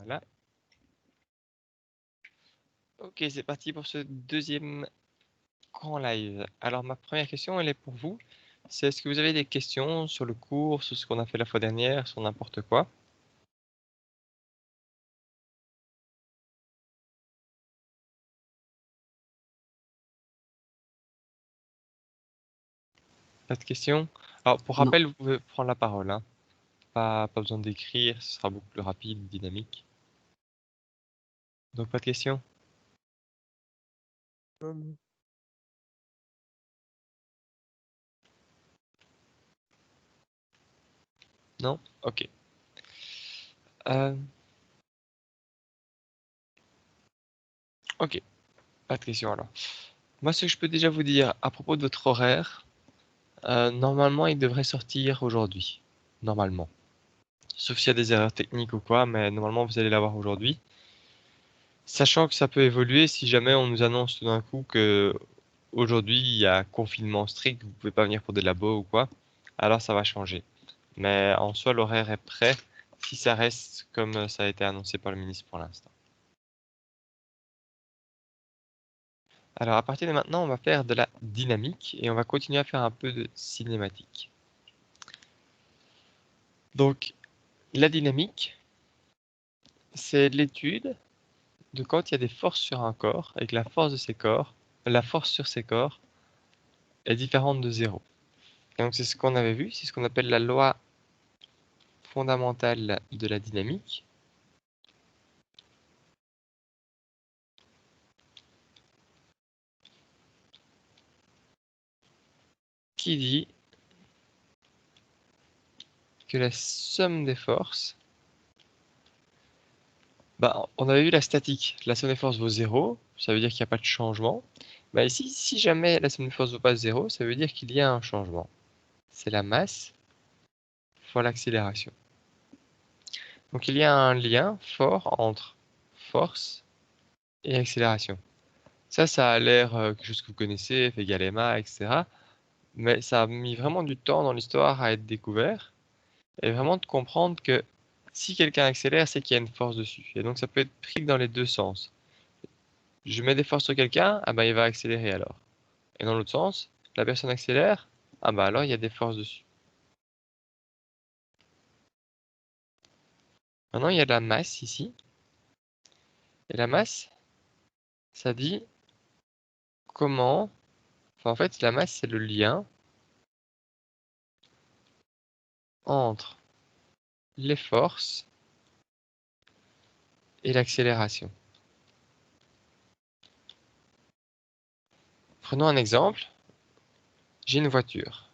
Voilà. Ok, c'est parti pour ce deuxième grand live. Alors ma première question, elle est pour vous. C'est est-ce que vous avez des questions sur le cours, sur ce qu'on a fait la fois dernière, sur n'importe quoi? Pas de questions? Alors pour Non. rappel, vous pouvez prendre la parole, hein. Pas besoin d'écrire, ce sera beaucoup plus rapide, dynamique. Donc pas de questions? Non? Ok. Euh, ok, pas de questions alors. Moi, ce que je peux déjà vous dire à propos de votre horaire, normalement, il devrait sortir aujourd'hui. Normalement. Sauf s'il y a des erreurs techniques ou quoi, mais normalement, vous allez l'avoir aujourd'hui. Sachant que ça peut évoluer si jamais on nous annonce tout d'un coup que aujourd'hui il y a confinement strict, vous pouvez pas venir pour des labos ou quoi, alors ça va changer. Mais en soi, l'horaire est prêt si ça reste comme ça a été annoncé par le ministre pour l'instant. Alors à partir de maintenant, on va faire de la dynamique et on va continuer à faire un peu de cinématique. Donc la dynamique, c'est l'étude de quand il y a des forces sur un corps et que la force de ces corps, la force sur ces corps est différente de zéro. Et donc c'est ce qu'on avait vu, c'est ce qu'on appelle la loi fondamentale de la dynamique, qui dit que la somme des forces, bah, on avait vu la statique, la somme des forces vaut zéro, ça veut dire qu'il n'y a pas de changement. Bah ici, si jamais la somme des forces ne vaut pas zéro, ça veut dire qu'il y a un changement. C'est la masse fois l'accélération. Donc il y a un lien fort entre force et accélération. Ça a l'air quelque chose que vous connaissez, F égale ma, etc. Mais ça a mis vraiment du temps dans l'histoire à être découvert. Et vraiment de comprendre que si quelqu'un accélère, c'est qu'il y a une force dessus. Et donc ça peut être pris dans les deux sens. Je mets des forces sur quelqu'un, ah bah il va accélérer alors. Et dans l'autre sens, la personne accélère, ah bah alors il y a des forces dessus. Maintenant il y a de la masse ici. Et la masse, ça dit comment... Enfin en fait la masse c'est le lien entre les forces et l'accélération. Prenons un exemple. J'ai une voiture.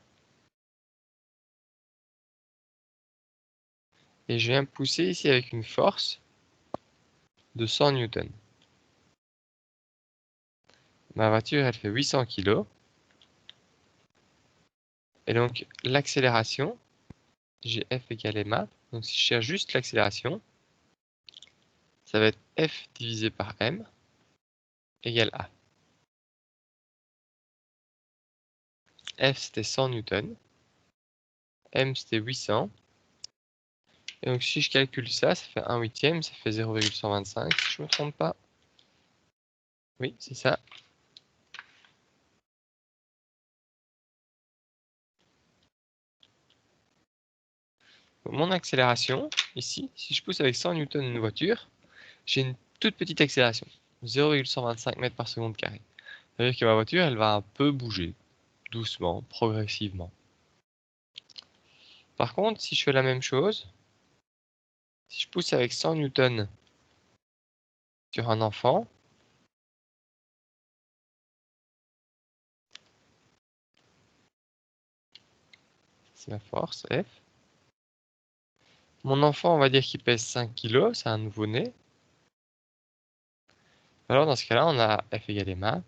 Et je viens me pousser ici avec une force de 100 newtons. Ma voiture, elle fait 800 kg. Et donc, l'accélération, j'ai F égale ma. Donc, si je cherche juste l'accélération, ça va être F divisé par M égale A. F, c'était 100 newtons. M, c'était 800. Et donc, si je calcule ça, ça fait 1 huitième, ça fait 0,125, si je ne me trompe pas. Oui, c'est ça. Mon accélération, ici, si je pousse avec 100 newtons une voiture, j'ai une toute petite accélération, 0,125 mètres par seconde carré. Ça veut dire que ma voiture, elle va un peu bouger, doucement, progressivement. Par contre, si je fais la même chose, si je pousse avec 100 newtons sur un enfant, c'est la force F. Mon enfant, on va dire qu'il pèse 5 kg, c'est un nouveau-né. Alors dans ce cas-là, on a F égale ma.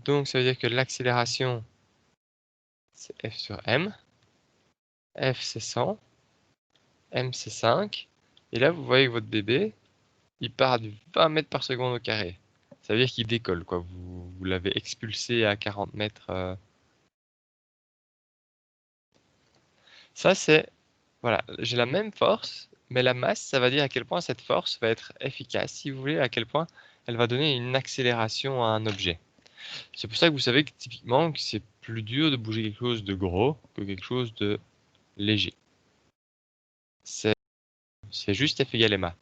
Donc ça veut dire que l'accélération, c'est F sur M. F c'est 100, M c'est 5. Et là, vous voyez que votre bébé, il part du 20 mètres par seconde au carré. Ça veut dire qu'il décolle, quoi. Vous l'avez expulsé à 40 mètres. Ça, c'est... Voilà, j'ai la même force, Mais la masse, ça va dire à quel point cette force va être efficace, si vous voulez, à quel point elle va donner une accélération à un objet. C'est pour ça que vous savez que typiquement que c'est plus dur de bouger quelque chose de gros que quelque chose de léger. C'est juste F égale ma.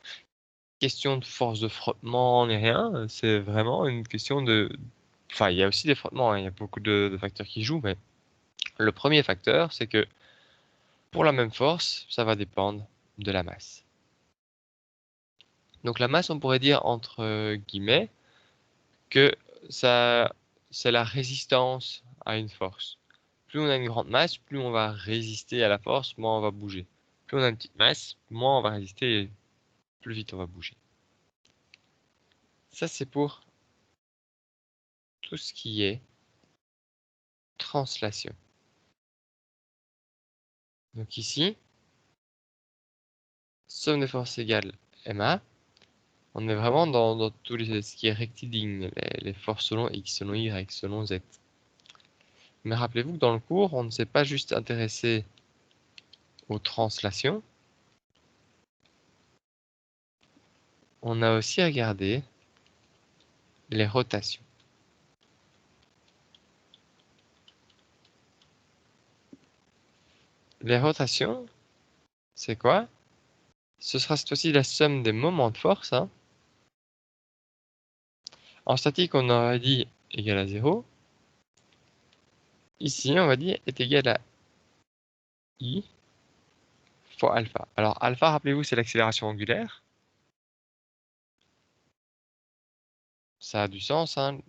Question de force de frottement ni rien, c'est vraiment une question de... Enfin, il y a aussi des frottements, hein, il y a beaucoup de facteurs qui jouent, mais le premier facteur, c'est que pour la même force, ça va dépendre de la masse. Donc la masse, on pourrait dire entre guillemets que ça, c'est la résistance à une force. Plus on a une grande masse, plus on va résister à la force, moins on va bouger. Plus on a une petite masse, moins on va résister et plus vite on va bouger. Ça, c'est pour tout ce qui est translation. Donc ici, somme de force égale MA. On est vraiment dans tout ce qui est rectiligne, les forces selon X, selon Y, selon Z. Mais rappelez-vous que dans le cours, on ne s'est pas juste intéressé aux translations. On a aussi regardé les rotations. Les rotations, c'est quoi? Ce sera cette fois-ci la somme des moments de force. Hein. En statique, on aurait dit égal à 0. Ici, on va dire est égal à I fois alpha. Alors, alpha, rappelez-vous, c'est l'accélération angulaire. Ça a du sens. Hein.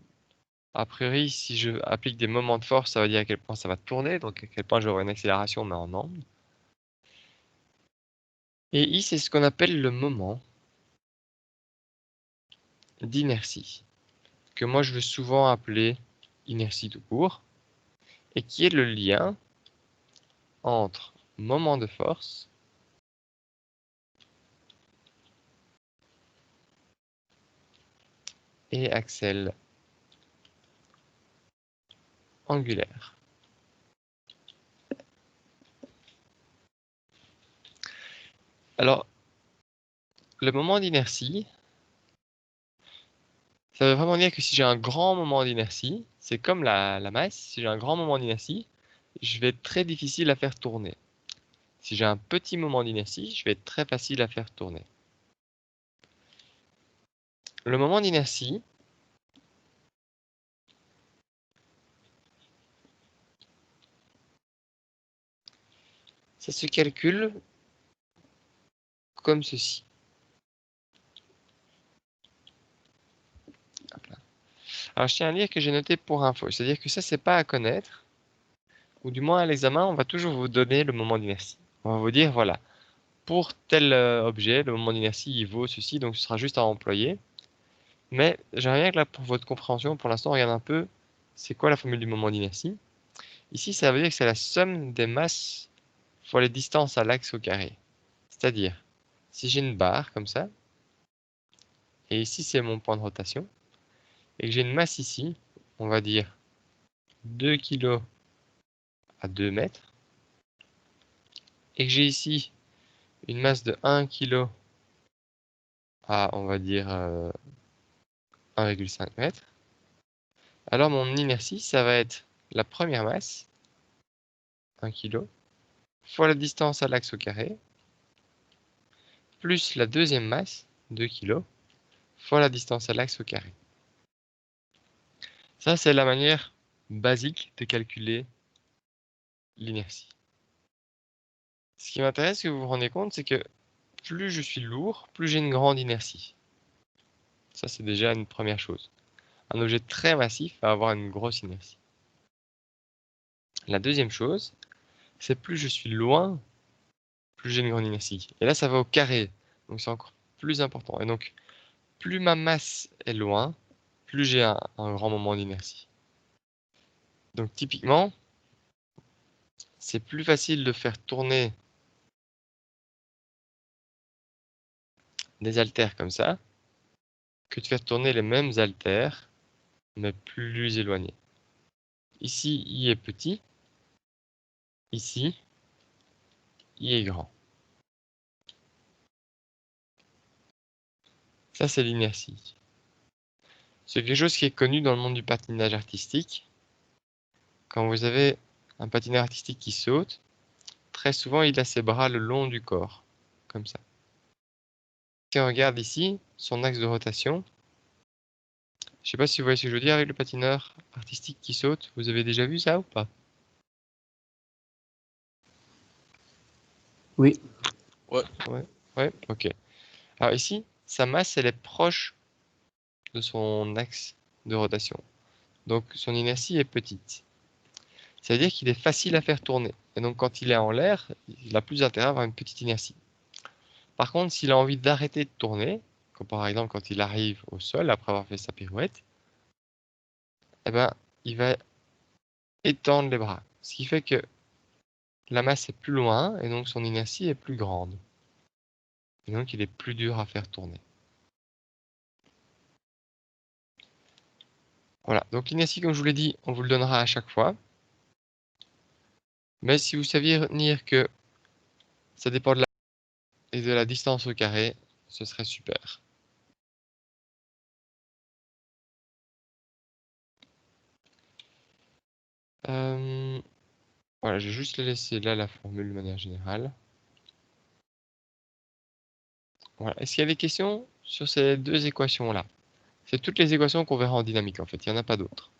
A priori, si je applique des moments de force, ça va dire à quel point ça va tourner, donc à quel point j'aurai une accélération, mais en ondes. Et I, c'est ce qu'on appelle le moment d'inertie, que moi je veux souvent appeler inertie tout court, et qui est le lien entre moment de force et axelle angulaire. Alors, le moment d'inertie, ça veut vraiment dire que si j'ai un grand moment d'inertie, c'est comme la masse, si j'ai un grand moment d'inertie, je vais être très difficile à faire tourner. Si j'ai un petit moment d'inertie, je vais être très facile à faire tourner. Le moment d'inertie, ça se calcule comme ceci. Alors, je tiens à dire que j'ai noté pour info, c'est-à-dire que ça, c'est pas à connaître, ou du moins à l'examen, on va toujours vous donner le moment d'inertie. On va vous dire, voilà, pour tel objet, le moment d'inertie, il vaut ceci, donc ce sera juste à employer. Mais j'aimerais bien que là, pour votre compréhension, pour l'instant, on regarde un peu, c'est quoi la formule du moment d'inertie. Ici, ça veut dire que c'est la somme des masses fois les distances à l'axe au carré. C'est-à-dire, si j'ai une barre comme ça, et ici c'est mon point de rotation, et que j'ai une masse ici, on va dire 2 kg à 2 mètres, et que j'ai ici une masse de 1 kg à, on va dire, 1,5 m, alors mon inertie, ça va être la première masse, 1 kg, fois la distance à l'axe au carré, plus la deuxième masse, 2 kg, fois la distance à l'axe au carré. Ça, c'est la manière basique de calculer l'inertie. Ce qui m'intéresse que vous vous rendez compte, c'est que plus je suis lourd, plus j'ai une grande inertie. Ça, c'est déjà une première chose. Un objet très massif va avoir une grosse inertie. La deuxième chose, c'est plus je suis loin, plus j'ai une grande inertie. Et là, ça va au carré. Donc, c'est encore plus important. Et donc, plus ma masse est loin, plus j'ai un grand moment d'inertie. Donc, typiquement, c'est plus facile de faire tourner des haltères comme ça que de faire tourner les mêmes haltères, mais plus éloignés. Ici, I est petit. Ici, I est grand. Ça, c'est l'inertie. C'est quelque chose qui est connu dans le monde du patinage artistique. Quand vous avez un patineur artistique qui saute, très souvent, il a ses bras le long du corps, comme ça. Si on regarde ici, son axe de rotation, je ne sais pas si vous voyez ce que je veux dire avec le patineur artistique qui saute. Vous avez déjà vu ça ou pas? Oui. Ouais, ok. Alors ici, sa masse, elle est proche de son axe de rotation. Donc son inertie est petite. Ça veut dire qu'il est facile à faire tourner. Et donc quand il est en l'air, il a plus intérêt à avoir une petite inertie. Par contre, s'il a envie d'arrêter de tourner, comme par exemple quand il arrive au sol après avoir fait sa pirouette, eh ben, il va étendre les bras. Ce qui fait que la masse est plus loin et donc son inertie est plus grande. Et donc il est plus dur à faire tourner. Voilà, donc l'inertie, comme je vous l'ai dit, on vous le donnera à chaque fois. Mais si vous saviez retenir que ça dépend de la distance au carré, ce serait super. Voilà, je vais juste laisser là la formule de manière générale. Voilà. Est-ce qu'il y a des questions sur ces deux équations-là? C'est toutes les équations qu'on verra en dynamique en fait, il n'y en a pas d'autres.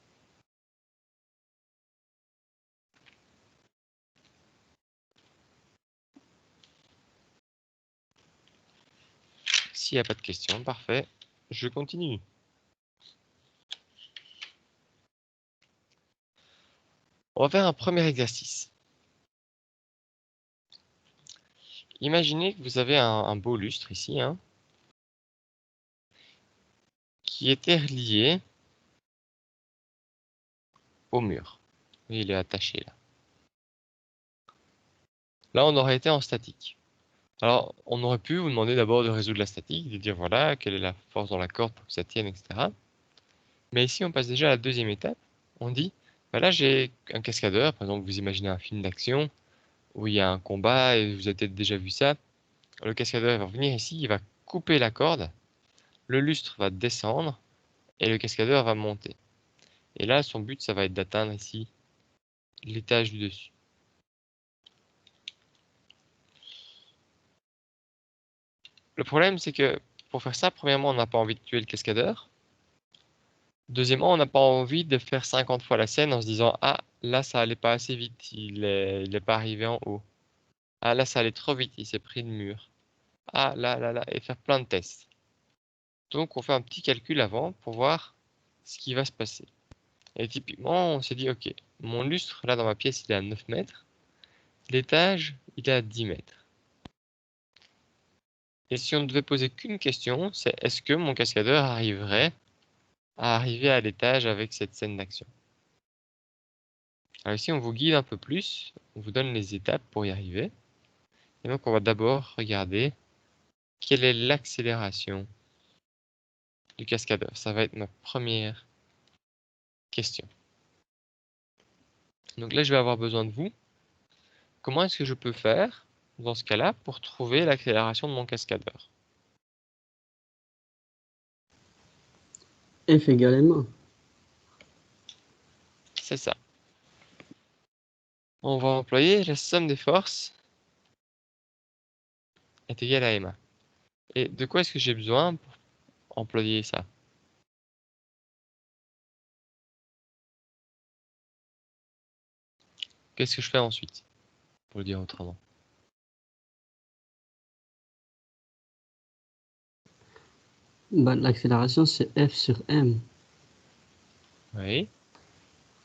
S'il n'y a pas de questions, parfait. Je continue. On va faire un premier exercice. Imaginez que vous avez un beau lustre ici, hein, qui était relié au mur. Et il est attaché là. Là, on aurait été en statique. Alors, on aurait pu vous demander d'abord de résoudre la statique, de dire voilà, quelle est la force dans la corde pour que ça tienne, etc. Mais ici, on passe déjà à la deuxième étape. On dit, bah là, j'ai un cascadeur. Par exemple, vous imaginez un film d'action où il y a un combat et vous avez peut-être déjà vu ça. Le cascadeur va venir ici, il va couper la corde, le lustre va descendre et le cascadeur va monter. Et là, son but, ça va être d'atteindre ici l'étage du dessus. Le problème, c'est que pour faire ça, premièrement, on n'a pas envie de tuer le cascadeur. Deuxièmement, on n'a pas envie de faire 50 fois la scène en se disant ah, là, ça allait pas assez vite, il est pas arrivé en haut. Ah, là, ça allait trop vite, il s'est pris le mur. Ah, là, et faire plein de tests. Donc, on fait un petit calcul avant pour voir ce qui va se passer. Et typiquement, on s'est dit, ok, mon lustre, là, dans ma pièce, il est à 9 mètres. L'étage, il est à 10 mètres. Et si on ne devait poser qu'une question, c'est est-ce que mon cascadeur arriverait à arriver à l'étage avec cette scène d'action? Alors ici, on vous guide un peu plus, on vous donne les étapes pour y arriver. Et donc, on va d'abord regarder quelle est l'accélération du cascadeur. Ça va être ma première question. Donc là, je vais avoir besoin de vous. Comment est-ce que je peux faire, dans ce cas-là, pour trouver l'accélération de mon cascadeur? F égale M1. C'est ça. On va employer la somme des forces est égale à M1. Et de quoi est-ce que j'ai besoin pour employer ça? Qu'est-ce que je fais ensuite, pour le dire autrement? Bah, l'accélération, c'est F sur M. Oui.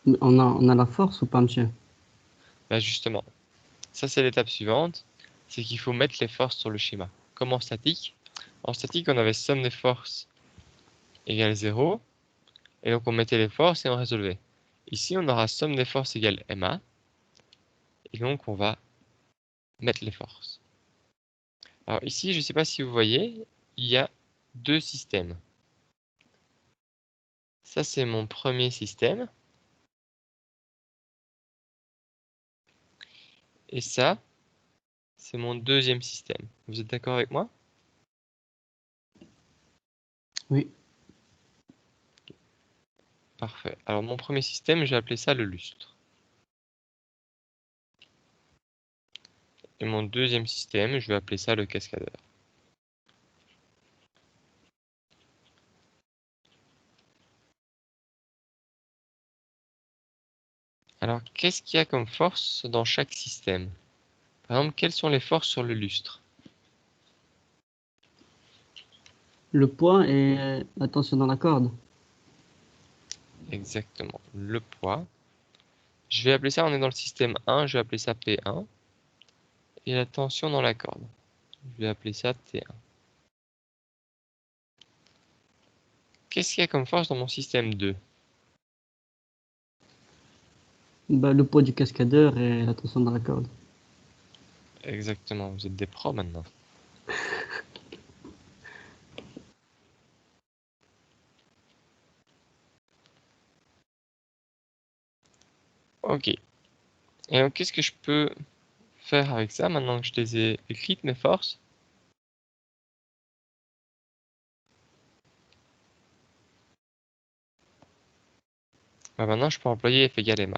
Mais on a la force ou pas, monsieur? Bah justement, ça c'est l'étape suivante, c'est qu'il faut mettre les forces sur le schéma. Comme en statique. En statique, on avait somme des forces égale 0, et donc on mettait les forces et on résolvait. Ici, on aura somme des forces égale MA, et donc on va mettre les forces. Alors ici, je ne sais pas si vous voyez, il y a deux systèmes. Ça, c'est mon premier système. Et ça, c'est mon deuxième système. Vous êtes d'accord avec moi? Oui. Parfait. Alors mon premier système, je vais appeler ça le lustre. Et mon deuxième système, je vais appeler ça le cascadeur. Alors, qu'est-ce qu'il y a comme force dans chaque système? Par exemple, quelles sont les forces sur le lustre? Le poids et la tension dans la corde. Exactement, le poids. Je vais appeler ça, on est dans le système 1, je vais appeler ça P1. Et la tension dans la corde, je vais appeler ça T1. Qu'est-ce qu'il y a comme force dans mon système 2? Bah, le poids du cascadeur et la tension dans la corde. Exactement, vous êtes des pros maintenant. Ok. Et donc, qu'est-ce que je peux faire avec ça maintenant que je les ai écrites, mes forces? Bah maintenant, je peux employer F égale ma.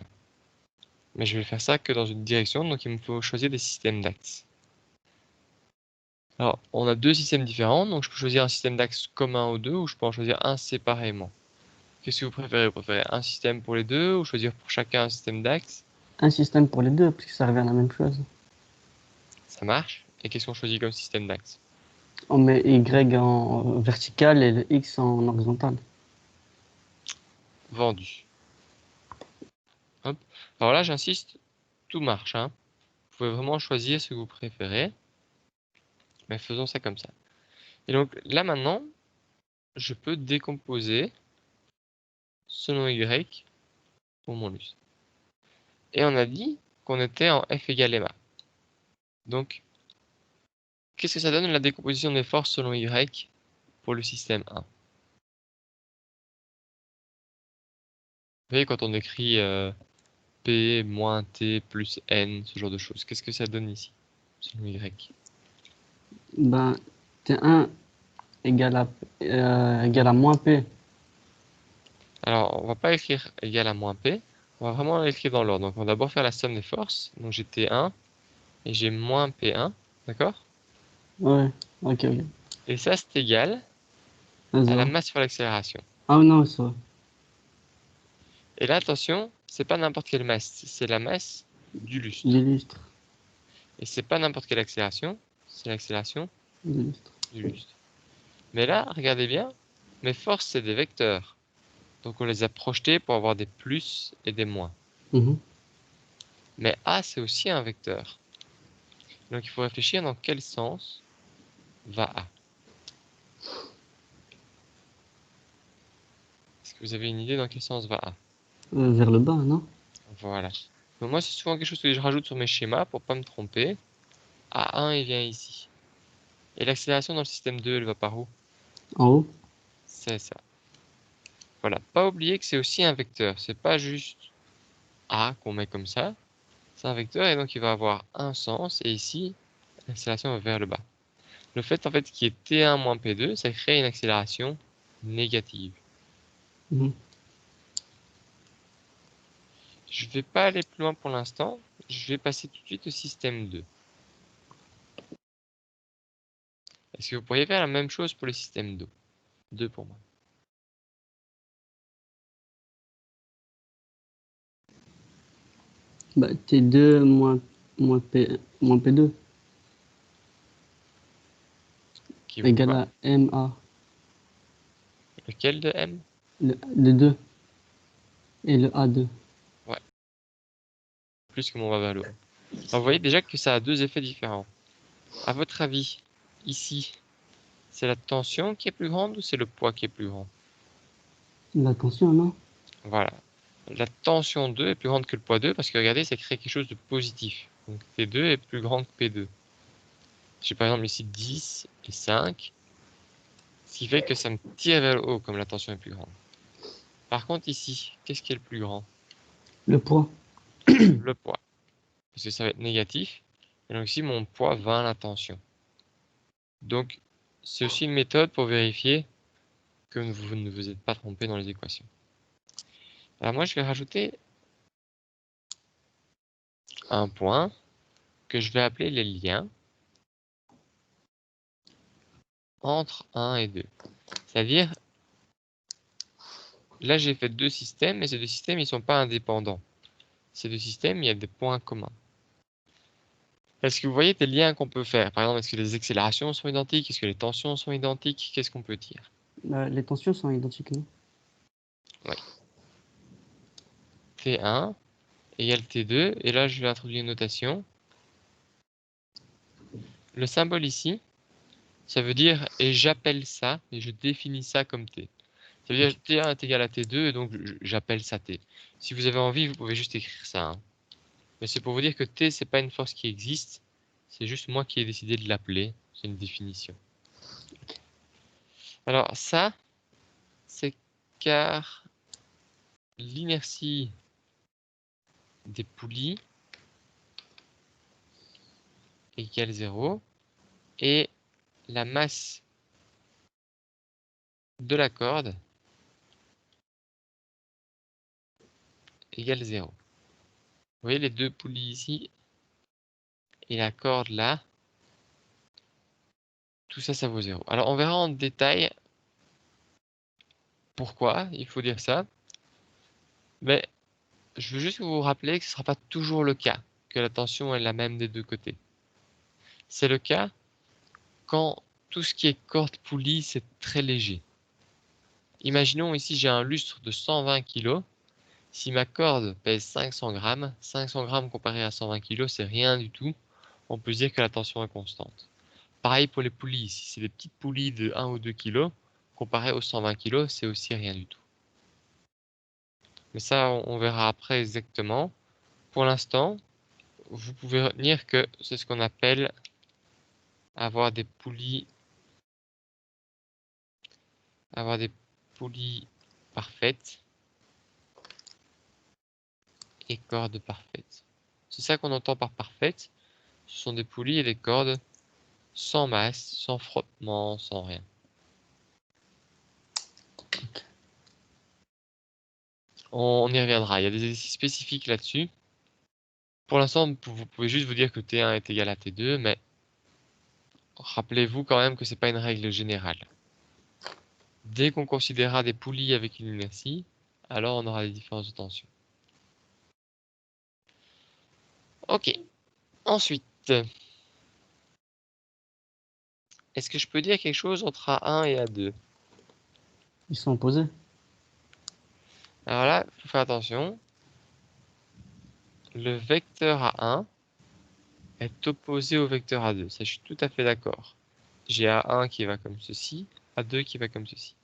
Mais je vais faire ça que dans une direction, donc il me faut choisir des systèmes d'axes. Alors, on a deux systèmes différents, donc je peux choisir un système d'axe commun aux deux, ou je peux en choisir un séparément. Qu'est-ce que vous préférez? Vous préférez un système pour les deux, ou choisir pour chacun un système d'axe? Un système pour les deux, parce que ça revient à la même chose. Ça marche. Et qu'est-ce qu'on choisit comme système d'axe? On met Y en vertical et le X en horizontal. Vendu. Hop. Alors là, j'insiste, tout marche, hein. Vous pouvez vraiment choisir ce que vous préférez. Mais faisons ça comme ça. Et donc là maintenant, je peux décomposer selon Y pour mon lustre. Et on a dit qu'on était en F égale ma. Donc, qu'est-ce que ça donne la décomposition des forces selon Y pour le système 1? Vous voyez, quand on écrit P moins T plus N, ce genre de choses, qu'est-ce que ça donne ici, selon Y? Ben, T1 égale à moins P. Alors, on va pas écrire égal à moins P, on va vraiment l'écrire dans l'ordre. Donc, on va d'abord faire la somme des forces. Donc, j'ai T1 et j'ai moins P1, d'accord? Ouais, ok, ok. Et ça, c'est égal À à la zéro. masse fois l'accélération. Ah non, c'est vrai. Et là, attention, c'est pas n'importe quelle masse, c'est la masse du lustre. L'illustre. Et c'est pas n'importe quelle accélération, c'est l'accélération L'illustre. du lustre. Mais là, regardez bien, mes forces, c'est des vecteurs. Donc on les a projetés pour avoir des plus et des moins. Mhm. Mais A, c'est aussi un vecteur. Donc il faut réfléchir dans quel sens va A. Est-ce que vous avez une idée dans quel sens va A? Vers le bas, non? Voilà. Donc moi, c'est souvent quelque chose que je rajoute sur mes schémas pour pas me tromper. A1, il vient ici. Et l'accélération dans le système 2, elle va par où? En haut? C'est ça. Voilà. Pas oublier que c'est aussi un vecteur. C'est pas juste A qu'on met comme ça. C'est un vecteur et donc il va avoir un sens. Et ici, l'accélération va vers le bas. Le fait en fait qu'il y ait T1 moins P2, ça crée une accélération négative. Mhm. Je vais pas aller plus loin pour l'instant. Je vais passer tout de suite au système 2. Est-ce que vous pourriez faire la même chose pour le système 2? 2 pour moi. Bah, T2 moins P2 Qui vaut égale quoi? à MA. Lequel de M? Le 2 et le A2. Ouais, plus que mon va vers le haut. Alors, vous voyez déjà que ça a deux effets différents. À votre avis, ici, c'est la tension qui est plus grande ou c'est le poids qui est plus grand? La tension, non? Voilà. La tension 2 est plus grande que le poids 2 parce que regardez, ça crée quelque chose de positif. Donc T2 est plus grand que P2. J'ai par exemple ici 10 et 5, ce qui fait que ça me tire vers le haut comme la tension est plus grande. Par contre ici, qu'est-ce qui est le plus grand? Le poids. Le poids. Parce que ça va être négatif. Et donc ici, mon poids va à la tension. Donc c'est aussi une méthode pour vérifier que vous ne vous êtes pas trompé dans les équations. Alors moi, je vais rajouter un point que je vais appeler les liens entre 1 et 2. C'est-à-dire, là, j'ai fait deux systèmes, et ces deux systèmes, ils ne sont pas indépendants. Ces deux systèmes, il y a des points communs. Est-ce que vous voyez des liens qu'on peut faire? Par exemple, est-ce que les accélérations sont identiques? Est-ce que les tensions sont identiques? Qu'est-ce qu'on peut dire? Les tensions sont identiques, non? Oui. T1 égale T2, et là, je vais introduire une notation. Le symbole ici, ça veut dire, et j'appelle ça, et je définis ça comme T. Ça veut dire T1 est égal à T2, et donc j'appelle ça T. Si vous avez envie, vous pouvez juste écrire ça, hein. Mais c'est pour vous dire que T, c'est pas une force qui existe, c'est juste moi qui ai décidé de l'appeler, c'est une définition. Alors ça, c'est car l'inertie des poulies égale 0 et la masse de la corde égale 0. Vous voyez les deux poulies ici et la corde là, tout ça, ça vaut 0. Alors on verra en détail pourquoi il faut dire ça, mais je veux juste vous rappeler que ce ne sera pas toujours le cas, que la tension est la même des deux côtés. C'est le cas quand tout ce qui est corde poulie, c'est très léger. Imaginons ici j'ai un lustre de 120 kg. Si ma corde pèse 500 grammes, 500 grammes comparé à 120 kg, c'est rien du tout. On peut se dire que la tension est constante. Pareil pour les poulies. Si c'est des petites poulies de 1 ou 2 kg, comparé aux 120 kg, c'est aussi rien du tout. Mais ça, on verra après exactement. Pour l'instant, vous pouvez retenir que c'est ce qu'on appelle avoir des poulies parfaites et cordes parfaites. C'est ça qu'on entend par parfaite. Ce sont des poulies et des cordes sans masse, sans frottement, sans rien. On y reviendra. Il y a des exercices spécifiques là-dessus. Pour l'instant, vous pouvez juste vous dire que T1 est égal à T2, mais rappelez-vous quand même que ce n'est pas une règle générale. Dès qu'on considérera des poulies avec une inertie, alors on aura des différences de tension. Ok. Ensuite, est-ce que je peux dire quelque chose entre A1 et A2? Ils sont opposés. Alors là, il faut faire attention. Le vecteur A1 est opposé au vecteur A2. Ça, je suis tout à fait d'accord. J'ai A1 qui va comme ceci, A2 qui va comme ceci.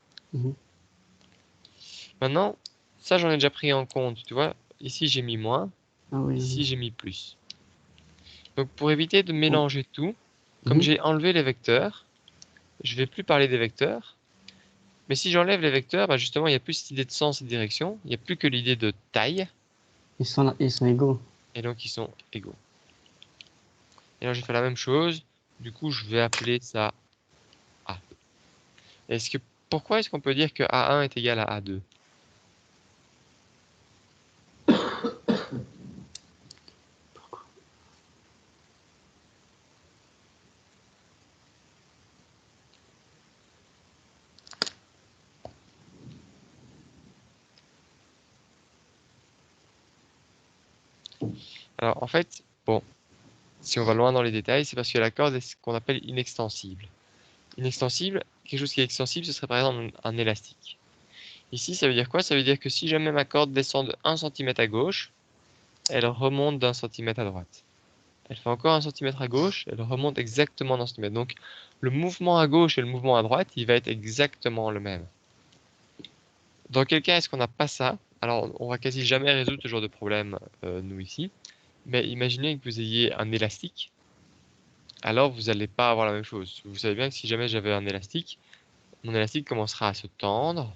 Maintenant, ça, j'en ai déjà pris en compte. Tu vois, ici, j'ai mis moins. Ah oui. Ici, j'ai mis plus. Donc, pour éviter de mélanger tout, comme j'ai enlevé les vecteurs, je ne vais plus parler des vecteurs. Mais si j'enlève les vecteurs, bah justement, il n'y a plus cette idée de sens et de direction. Il n'y a plus que l'idée de taille. Ils sont égaux. Et donc, ils sont égaux. Et là, j'ai fait la même chose. Du coup, je vais appeler ça A. Pourquoi est-ce qu'on peut dire que A1 est égal à A2? Alors, en fait, bon, si on va loin dans les détails, c'est parce que la corde est ce qu'on appelle inextensible. Inextensible, quelque chose qui est extensible, ce serait par exemple un élastique. Ici, ça veut dire quoi? Ça veut dire que si jamais ma corde descend de 1 cm à gauche, elle remonte d'1 cm à droite. Elle fait encore 1 cm à gauche, elle remonte exactement d'1 cm. Donc, le mouvement à gauche et le mouvement à droite, il va être exactement le même. Dans quel cas est-ce qu'on n'a pas ça? Alors, on va quasi jamais résoudre ce genre de problème, nous ici. Mais imaginez que vous ayez un élastique. Alors, vous n'allez pas avoir la même chose. Vous savez bien que si jamais j'avais un élastique, mon élastique commencera à se tendre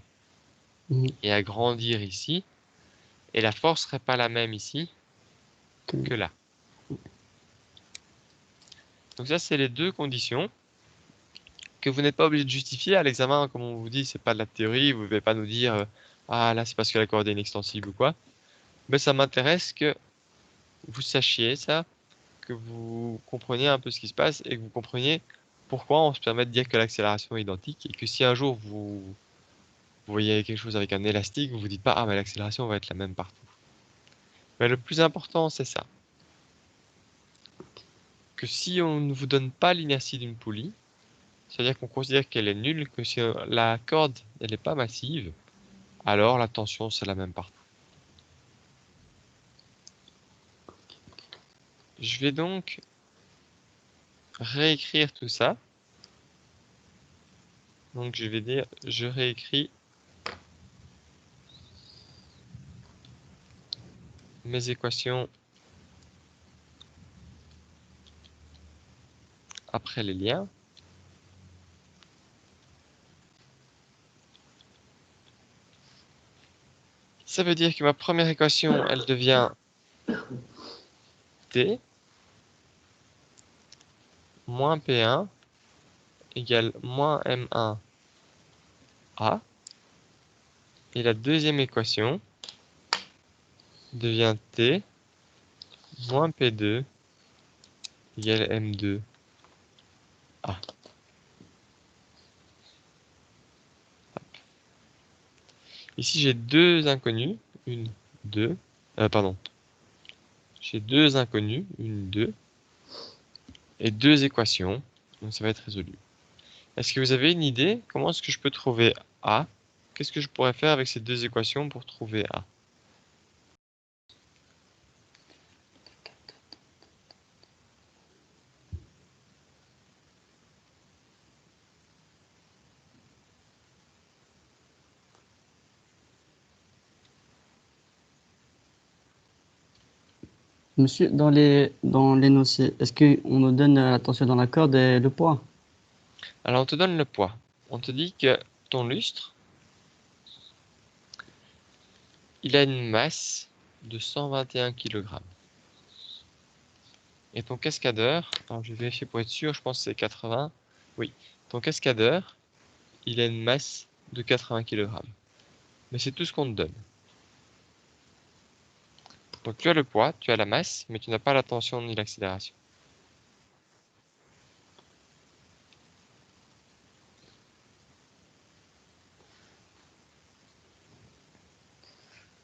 et à grandir ici. Et la force serait pas la même ici que là. Donc ça, c'est les deux conditions que vous n'êtes pas obligé de justifier à l'examen, comme on vous dit, c'est pas de la théorie, vous ne devez pas nous dire ah là c'est parce que la corde est inextensible ou quoi. Mais ça m'intéresse que vous sachiez ça, que vous compreniez un peu ce qui se passe et que vous compreniez pourquoi on se permet de dire que l'accélération est identique et que si un jour vous voyez quelque chose avec un élastique, vous vous dites pas ah mais l'accélération va être la même partout. Mais le plus important c'est ça, que si on ne vous donne pas l'inertie d'une poulie, c'est-à-dire qu'on considère qu'elle est nulle, que si la corde elle n'est pas massive, alors la tension c'est la même partout. Je vais donc réécrire tout ça. Donc je vais dire, je réécris mes équations après les liens. Ça veut dire que ma première équation, elle devient T moins P1 égale moins M1 A. Et la deuxième équation devient T moins P2 égale M2 A. Ici, j'ai deux inconnus, une, deux, pardon. J'ai deux inconnus, une, deux, et deux équations, donc ça va être résolu. Est-ce que vous avez une idée? Comment est-ce que je peux trouver A? Qu'est-ce que je pourrais faire avec ces deux équations pour trouver A? Monsieur, dans l'énoncé, est-ce qu'on nous donne la tension dans la corde et le poids? Alors, on te donne le poids. On te dit que ton lustre, il a une masse de 121 kg. Et ton cascadeur, alors je vais vérifier pour être sûr, je pense que c'est 80. Oui, ton cascadeur, il a une masse de 80 kg. Mais c'est tout ce qu'on te donne. Donc tu as le poids, tu as la masse, mais tu n'as pas la tension ni l'accélération.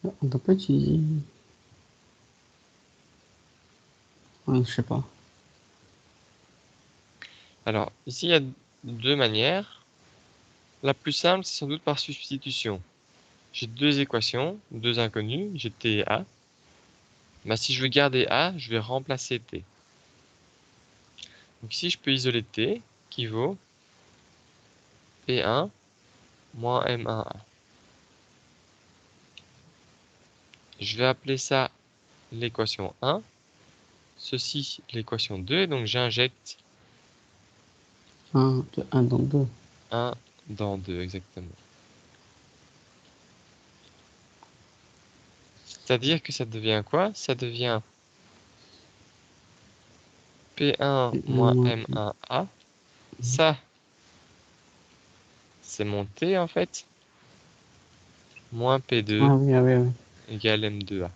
On ne doit pas utiliser. Ouais, je sais pas. Alors, ici, il y a deux manières. La plus simple, c'est sans doute par substitution. J'ai deux équations, deux inconnues, j'ai T et A. Bah, si je veux garder A, je vais remplacer T. Donc ici, je peux isoler T, qui vaut P1 moins M1A. Je vais appeler ça l'équation 1, ceci l'équation 2, donc j'injecte 1 dans 2. 1 dans 2 exactement. C'est-à-dire que ça devient quoi? Ça devient P1 moins M1A. Ça, c'est mon T en fait, moins P2 Ah oui, ah oui, ah oui. égale M2A.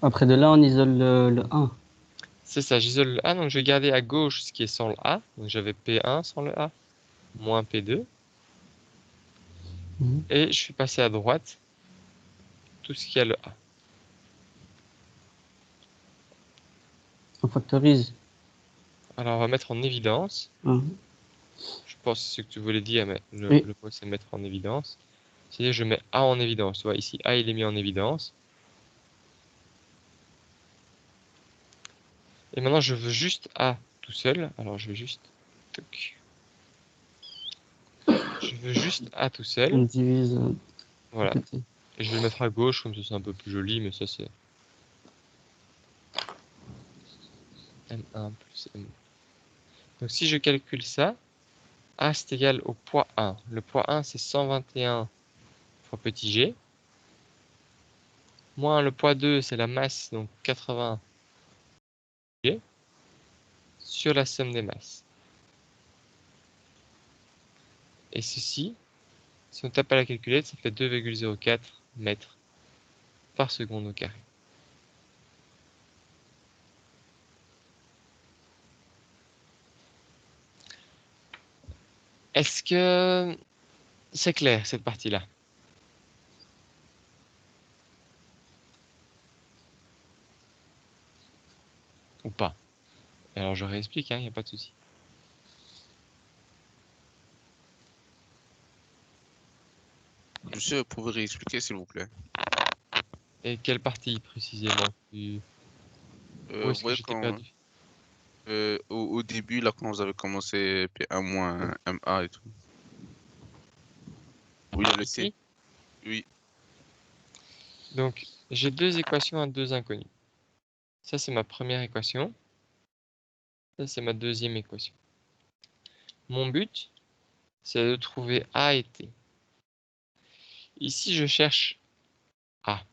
Après de là, on isole le 1. C'est ça, j'isole le A, donc je vais garder à gauche ce qui est sans le A. Donc j'avais P1 sans le A, moins P2. Et je suis passé à droite tout ce qui a le A. On factorise. Alors on va mettre en évidence. Ah. Je pense que c'est ce que tu voulais dire, mais Oui. le mot c'est mettre en évidence. C'est-à-dire je mets A en évidence. Tu vois, ici A il est mis en évidence. Et maintenant je veux juste A tout seul. Alors je vais juste... Toc. Je veux juste A tout On seul. divise Voilà. côté. Et je vais le mettre à gauche, comme ça c'est un peu plus joli, mais ça c'est M1 plus M. Donc si je calcule ça, A c'est égal au poids 1. Le poids 1 c'est 121 fois petit g. Moins le poids 2 c'est la masse, donc 80 g. sur la somme des masses. Et ceci, si on tape à la calculette, ça fait 2,04 mètres par seconde au carré. Est-ce que c'est clair, cette partie-là? Ou pas? Alors je réexplique, il n'y a pas de souci. Monsieur, vous pouvez réexpliquer, s'il vous plaît? Et quelle partie précisément? Où est-ce que Ouais, j'étais perdu? au début, là, quand vous avez commencé P1 moins MA et tout. Oui, il y a le T. Ici? Oui, Donc, j'ai deux équations à deux inconnus. Ça, c'est ma première équation. Ça, c'est ma deuxième équation. Mon but, c'est de trouver A et T. Ici, je cherche A.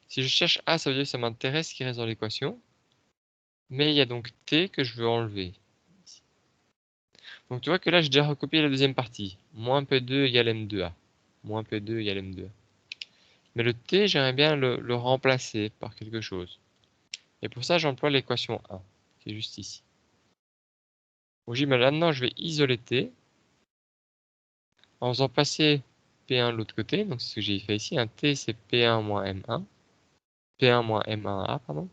Si je cherche A, ça veut dire que ça m'intéresse ce qui reste dans l'équation. Mais il y a donc T que je veux enlever. Donc tu vois que là, j'ai déjà recopié la deuxième partie. Moins P2 égale M2A. Moins P2 égale M2A. Mais le T, j'aimerais bien le remplacer par quelque chose. Et pour ça, j'emploie l'équation 1, qui est juste ici. Donc j'ai dit, maintenant, je vais isoler T en faisant passer P1 de l'autre côté. Donc c'est ce que j'ai fait ici. Un T, c'est P1 moins M1. P1 moins M1A, pardon.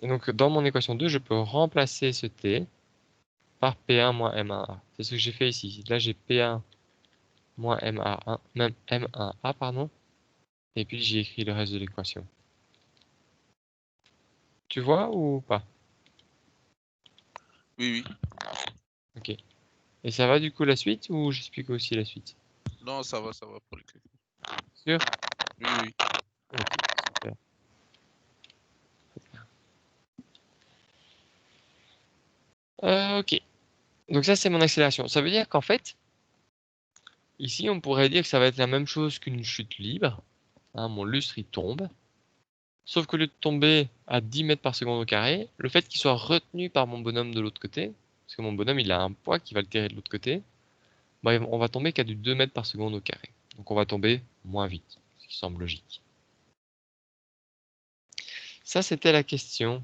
Et donc dans mon équation 2, je peux remplacer ce T par P1 moins M1A. C'est ce que j'ai fait ici. Là, j'ai P1 moins M1A, même M1A, pardon. Et puis j'ai écrit le reste de l'équation. Tu vois ou pas? oui. Ok. Et ça va du coup la suite ou j'explique aussi la suite? Non, ça va pour le calcul. Sûr? Oui. Ok, super. Ok. Donc ça, c'est mon accélération. Ça veut dire qu'en fait, ici, on pourrait dire que ça va être la même chose qu'une chute libre. Mon lustre, il tombe. Sauf qu'au lieu de tomber à 10 mètres par seconde au carré, le fait qu'il soit retenu par mon bonhomme de l'autre côté, parce que mon bonhomme, il a un poids qui va le tirer de l'autre côté, bah, on va tomber qu'à du 2 mètres par seconde au carré. Donc on va tomber moins vite, ce qui semble logique. Ça, c'était la question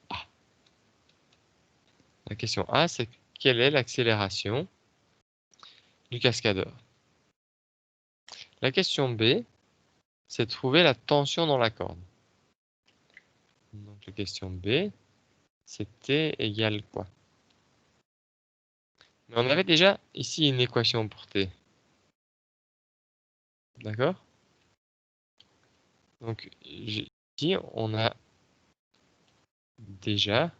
A. La question A, c'est quelle est l'accélération du cascadeur? La question B, c'est de trouver la tension dans la corde. Donc la question B, c'est T égale quoi? Mais on avait déjà ici une équation pour T. D'accord? Donc ici, on a déjà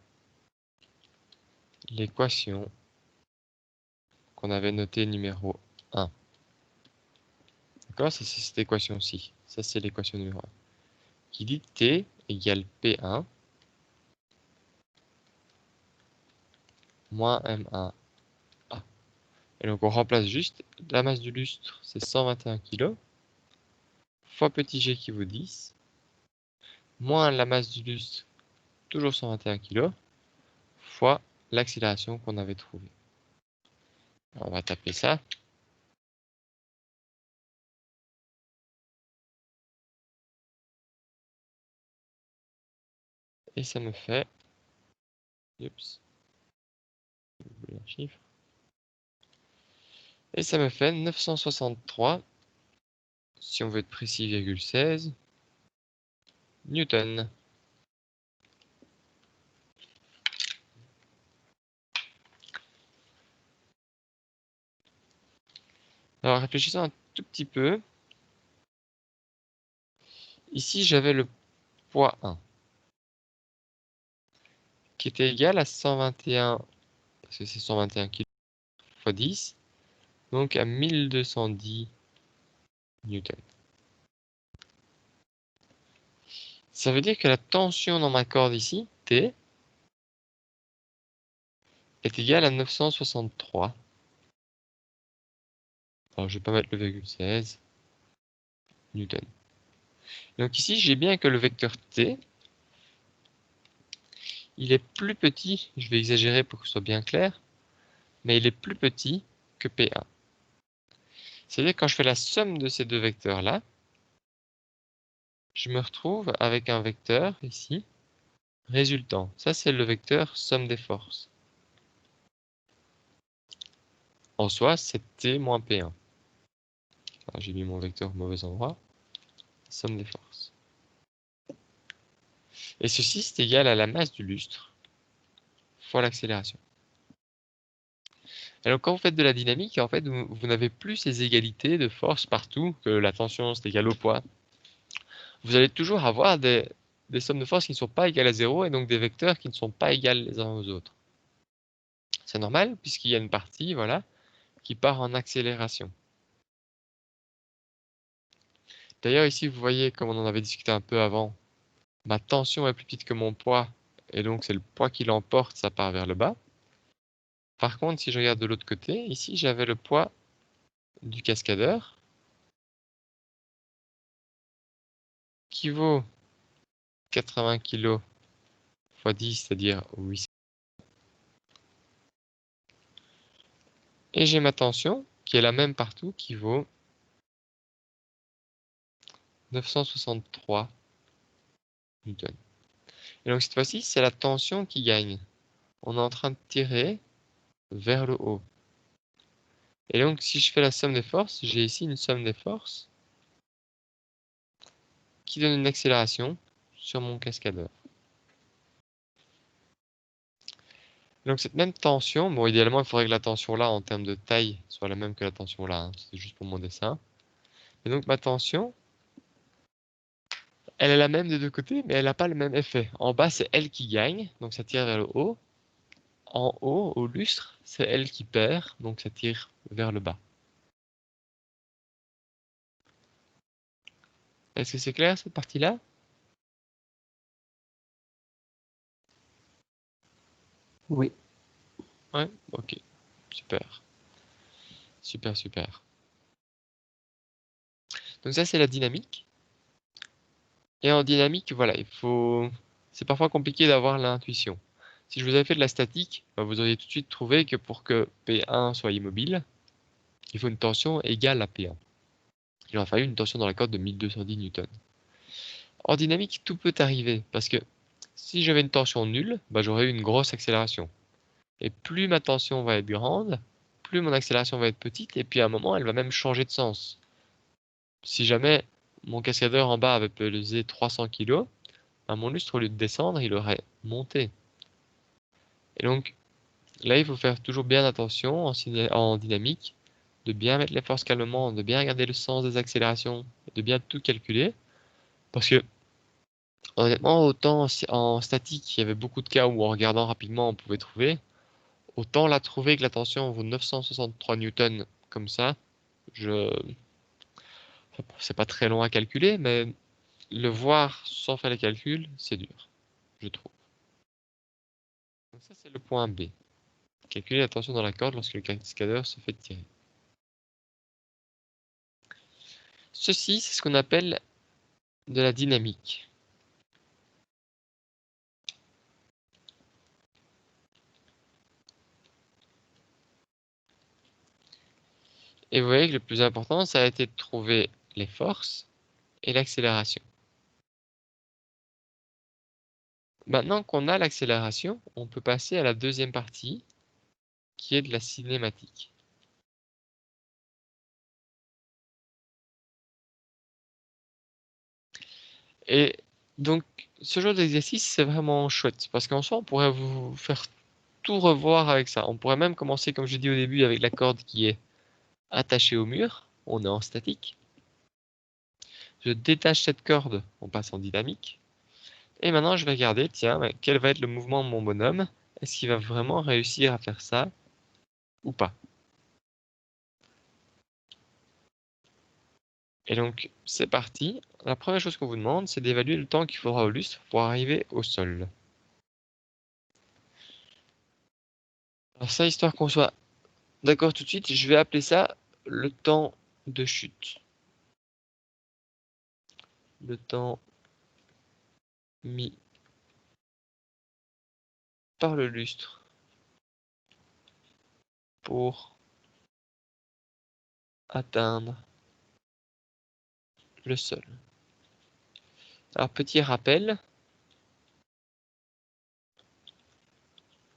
l'équation qu'on avait notée numéro 1. D'accord? Ça, c'est cette équation-ci. Ça, c'est l'équation numéro 1. Qui dit T égale P1 moins M1A. Et donc, on remplace juste la masse du lustre, c'est 121 kg, fois petit g qui vaut 10, moins la masse du lustre, toujours 121 kg, fois l'accélération qu'on avait trouvée. On va taper ça. Et ça me fait... Oups. Un chiffre. Et ça me fait 963, si on veut être précis, 16 newtons. Alors réfléchissons un tout petit peu. Ici, j'avais le poids 1, qui était égal à 121, parce que c'est 121 kg fois 10, donc à 1210 newtons. Ça veut dire que la tension dans ma corde ici, T, est égale à 963. Alors je vais pas mettre le virgule 16 newton. Donc ici, j'ai bien que le vecteur T il est plus petit, je vais exagérer pour que ce soit bien clair, mais il est plus petit que P1. C'est-à-dire que quand je fais la somme de ces deux vecteurs-là, je me retrouve avec un vecteur ici, résultant. Ça, c'est le vecteur somme des forces. En soi, c'est T moins P1. J'ai mis mon vecteur au mauvais endroit. Somme des forces. Et ceci, c'est égal à la masse du lustre fois l'accélération. Alors quand vous faites de la dynamique, en fait, vous n'avez plus ces égalités de force partout, que la tension c'est égal au poids. Vous allez toujours avoir des sommes de force qui ne sont pas égales à 0 et donc des vecteurs qui ne sont pas égales les uns aux autres. C'est normal puisqu'il y a une partie, voilà, qui part en accélération. D'ailleurs ici, vous voyez, comme on en avait discuté un peu avant, ma tension est plus petite que mon poids et donc c'est le poids qui l'emporte, ça part vers le bas. Par contre, si je regarde de l'autre côté, ici j'avais le poids du cascadeur qui vaut 80 kg x 10, c'est-à-dire 800. Et j'ai ma tension qui est la même partout qui vaut 963 newtons. Et donc cette fois-ci, c'est la tension qui gagne. On est en train de tirer vers le haut. Et donc si je fais la somme des forces, j'ai ici une somme des forces qui donne une accélération sur mon cascadeur. Donc cette même tension, bon idéalement il faudrait que la tension là en termes de taille soit la même que la tension là, hein. C'est juste pour mon dessin. Et donc ma tension, elle est la même des deux côtés, mais elle n'a pas le même effet. En bas c'est elle qui gagne, donc ça tire vers le haut. En haut, au lustre, c'est elle qui perd, donc ça tire vers le bas. Est-ce que c'est clair cette partie-là? Oui. Ouais, ok, super. Super, super. Donc ça c'est la dynamique. Et en dynamique, voilà, c'est parfois compliqué d'avoir l'intuition. Si je vous avais fait de la statique, bah, vous auriez tout de suite trouvé que pour que P1 soit immobile, il faut une tension égale à P1. Il aurait fallu une tension dans la corde de 1210 newtons. En dynamique, tout peut arriver, parce que si j'avais une tension nulle, bah, j'aurais eu une grosse accélération. Et plus ma tension va être grande, plus mon accélération va être petite, et puis à un moment, elle va même changer de sens. Si jamais mon cascadeur en bas avait pesé 300 kg, bah, mon lustre, au lieu de descendre, il aurait monté. Et donc, là, il faut faire toujours bien attention en dynamique, de bien mettre les forces calmement, de bien regarder le sens des accélérations, de bien tout calculer. Parce que, honnêtement, autant en statique, il y avait beaucoup de cas où en regardant rapidement, on pouvait trouver. Autant la trouver que la tension vaut 963 newtons comme ça, c'est pas très long à calculer, mais le voir sans faire les calculs, c'est dur, je trouve. Donc ça, c'est le point B. Calculer la tension dans la corde lorsque le cascadeur se fait tirer. Ceci, c'est ce qu'on appelle de la dynamique. Et vous voyez que le plus important, ça a été de trouver les forces et l'accélération. Maintenant qu'on a l'accélération, on peut passer à la deuxième partie, qui est de la cinématique. Et donc, ce genre d'exercice, c'est vraiment chouette, parce qu'en soi, on pourrait vous faire tout revoir avec ça. On pourrait même commencer, comme je dis au début, avec la corde qui est attachée au mur. On est en statique. Je détache cette corde, on passe en dynamique. Et maintenant, je vais regarder, tiens, quel va être le mouvement de mon bonhomme? Est-ce qu'il va vraiment réussir à faire ça ou pas? Et donc, c'est parti. La première chose qu'on vous demande, c'est d'évaluer le temps qu'il faudra au lustre pour arriver au sol. Alors ça, histoire qu'on soit d'accord tout de suite, je vais appeler ça le temps de chute. Le temps mis par le lustre pour atteindre le sol. Alors, petit rappel,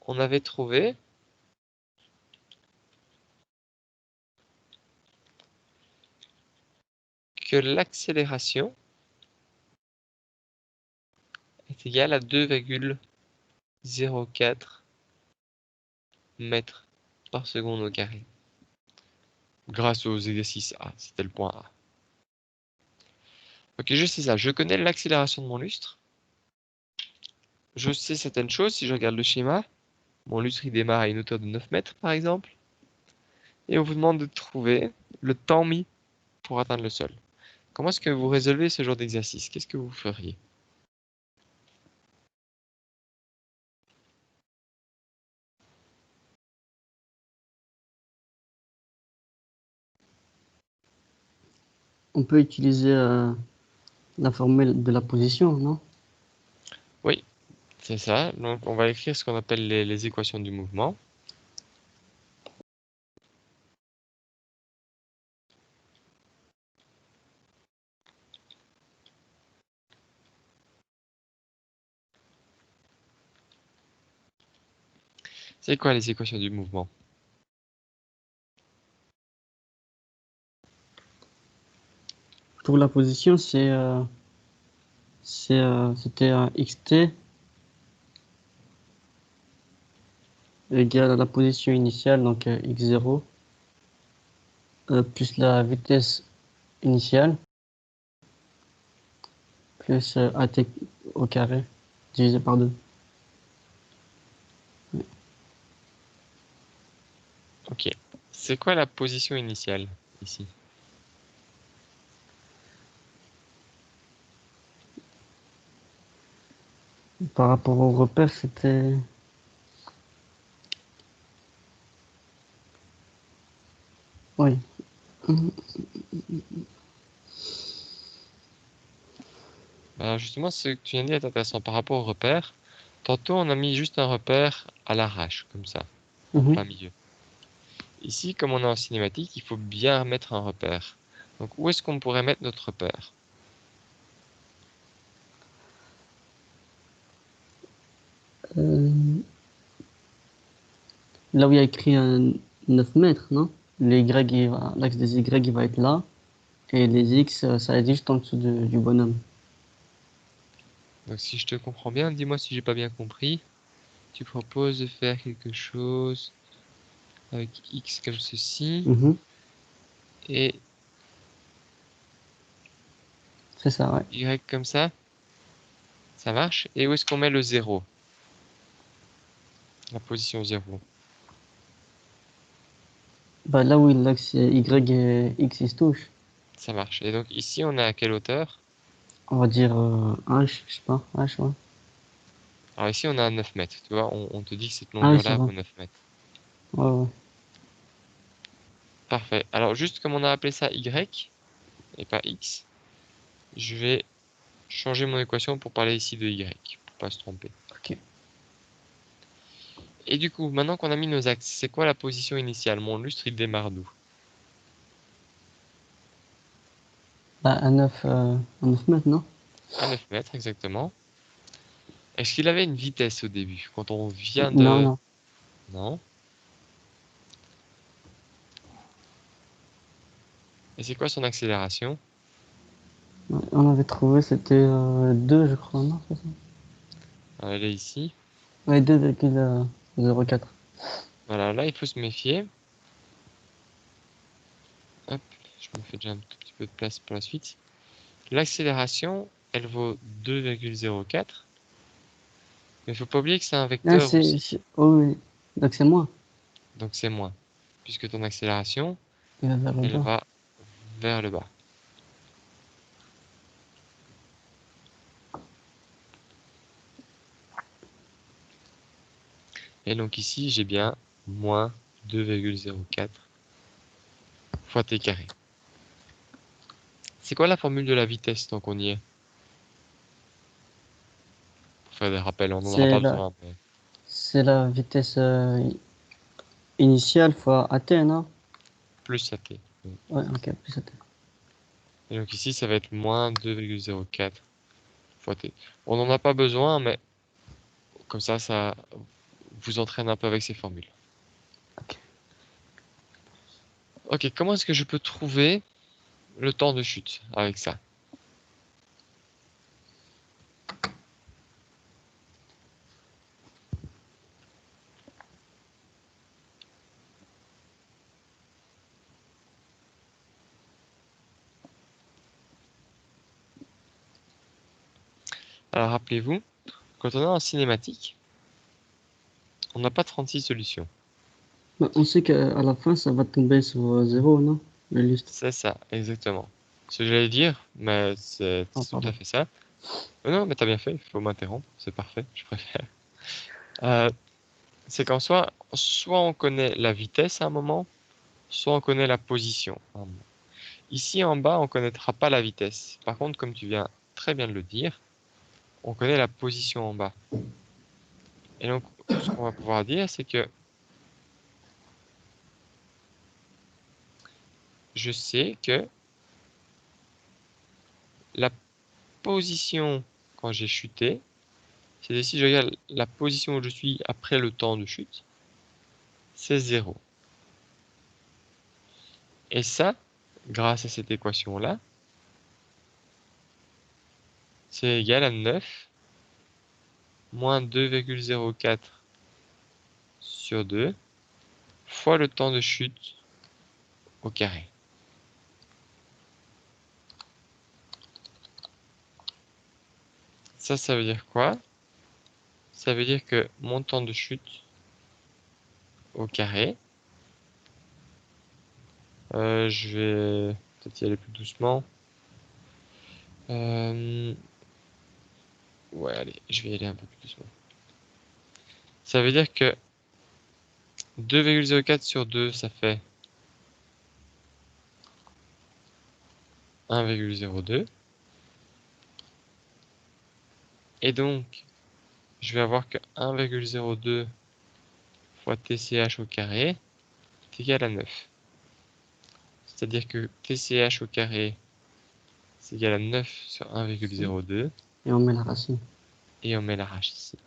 on avait trouvé que l'accélération est égale à 2,04 mètres par seconde au carré. Grâce aux exercices A, c'était le point A. Ok, je sais ça, je connais l'accélération de mon lustre. Je sais certaines choses, si je regarde le schéma. Mon lustre il démarre à une hauteur de 9 mètres par exemple. Et on vous demande de trouver le temps mis pour atteindre le sol. Comment est-ce que vous résolvez ce genre d'exercice? Qu'est-ce que vous feriez? On peut utiliser la formule de la position, non? Oui, c'est ça. Donc on va écrire ce qu'on appelle les équations du mouvement. C'est quoi les équations du mouvement? Pour la position, c'était un xt égal à la position initiale, donc x0, plus la vitesse initiale, plus at au carré, divisé par 2. Ok. C'est quoi la position initiale ici? Par rapport au repère, c'était... Oui. Ben justement, ce que tu viens de dire est intéressant par rapport au repère. Tantôt, on a mis juste un repère à l'arrache, comme ça, en Mhm. plein milieu. Ici, comme on est en cinématique, il faut bien mettre un repère. Donc, où est-ce qu'on pourrait mettre notre repère? Euh, Là où il y a écrit 9 mètres, non? L'axe des Y, il va être là. Et les X, ça va être juste en dessous du bonhomme. Donc, si je te comprends bien, dis-moi si j'ai pas bien compris. Tu proposes de faire quelque chose avec X comme ceci Mhm. et C'est ça, ouais. Y comme ça. Ça marche? Et où est-ce qu'on met le 0? La position 0. Bah, là où l'axe Y et X, ils se touchent, Ça marche. Et donc, ici, on est à quelle hauteur? on va dire H, je sais pas, H, ouais. Alors, ici, on est à 9 mètres. Tu vois, on te dit que cette Ah oui, ça longueur-là va. vaut 9 mètres. Ouais, ouais. Parfait. Alors, juste comme on a appelé ça Y et pas X, je vais changer mon équation pour parler ici de Y, pour pas se tromper. Ok. Et du coup, maintenant qu'on a mis nos axes, c'est quoi la position initiale? Mon lustre, il démarre d'où? Bah, à 9 mètres, non? À 9 mètres, exactement. Est-ce qu'il avait une vitesse au début, quand on vient Non, de... non. Non. Et c'est quoi son accélération? Ouais, on avait trouvé, c'était 2, je crois, non? C'est ça? Alors, elle est ici. Ouais, 2,04. Voilà, là, il faut se méfier. Hop, je me fais déjà un tout petit peu de place pour la suite. L'accélération, elle vaut 2,04. Mais il faut pas oublier que c'est un Ah, vecteur aussi. oh, oui. Donc c'est moi. Donc c'est moins. Puisque ton accélération, Il va vers le elle bas. va vers le bas. Et donc ici, j'ai bien moins 2,04 fois t carré. C'est quoi la formule de la vitesse tant qu'on y est? Pour faire des rappels, on n'en aura C'est pas la, besoin. Mais... c'est la vitesse initiale fois AT, non? plus AT. Ouais, ok, plus AT. Et donc ici, ça va être moins 2,04 fois T. On n'en a pas besoin, mais comme ça vous entraîne un peu avec ces formules. Ok, comment est-ce que je peux trouver le temps de chute avec ça? Alors rappelez-vous, quand on est en cinématique, on n'a pas 36 solutions. Bah, on sait qu'à la fin, ça va tomber sur 0, non? Le lustre. C'est ça, exactement. Ce que j'allais dire, mais c'est Ah, tout à pardon. fait ça. Non, mais t'as bien fait, il faut m'interrompre, c'est parfait, je préfère. Euh, c'est qu'en soit on connaît la vitesse à un moment, soit on connaît la position à un moment. Ici en bas, on connaîtra pas la vitesse. Par contre, comme tu viens très bien de le dire, on connaît la position en bas. Et donc, ce qu'on va pouvoir dire, c'est que je sais que la position quand j'ai chuté, c'est si je regarde la position où je suis après le temps de chute, c'est 0. Et ça, grâce à cette équation-là, c'est égal à 9 moins 2,04 sur 2 fois le temps de chute au carré. Ça veut dire quoi? Ça veut dire que mon temps de chute au carré, je vais peut-être y aller plus doucement. Ouais, allez, je vais y aller un peu plus doucement. Ça veut dire que 2,04 sur 2, ça fait 1,02. Et donc, je vais avoir que 1,02 fois TCH au carré est égal à 9. C'est-à-dire que TCH au carré, c'est égal à 9 sur 1,02. Et on met la racine. Et on met la racine ici.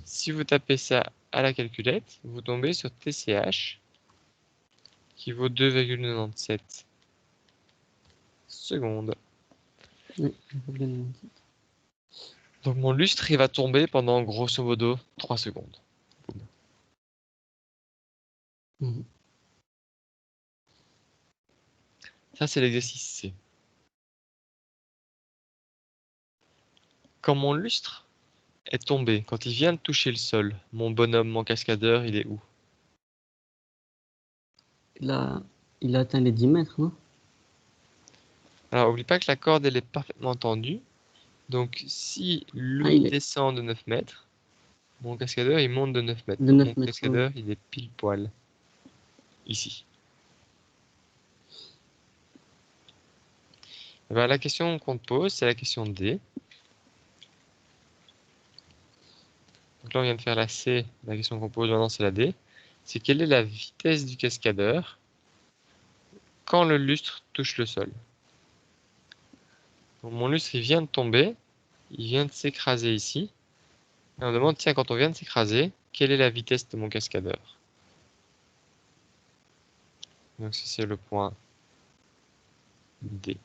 Si vous tapez ça à la calculette, vous tombez sur TCH qui vaut 2,97 secondes. Oui, je veux bien le- Donc mon lustre, il va tomber pendant grosso modo 3 secondes. Mhm. Ça, c'est l'exercice C. Quand mon lustre est tombé, quand il vient de toucher le sol, mon bonhomme, mon cascadeur, il est où? Il a atteint les 10 mètres, non? Alors, oublie pas que la corde, elle est parfaitement tendue. Donc, si Ah, lui il est descend de 9 mètres, mon cascadeur, il monte de 9 mètres. de Donc, mon 9 mètres. Oui. cascadeur, il est pile poil ici. Eh ben, la question qu'on te pose, c'est la question D. Donc là, on vient de faire la C. La question qu'on pose maintenant, c'est la D. C'est quelle est la vitesse du cascadeur quand le lustre touche le sol? Donc, mon lustre, il vient de tomber. Il vient de s'écraser ici. Et on demande, tiens, quand on vient de s'écraser, quelle est la vitesse de mon cascadeur? Donc, ça, c'est le point D.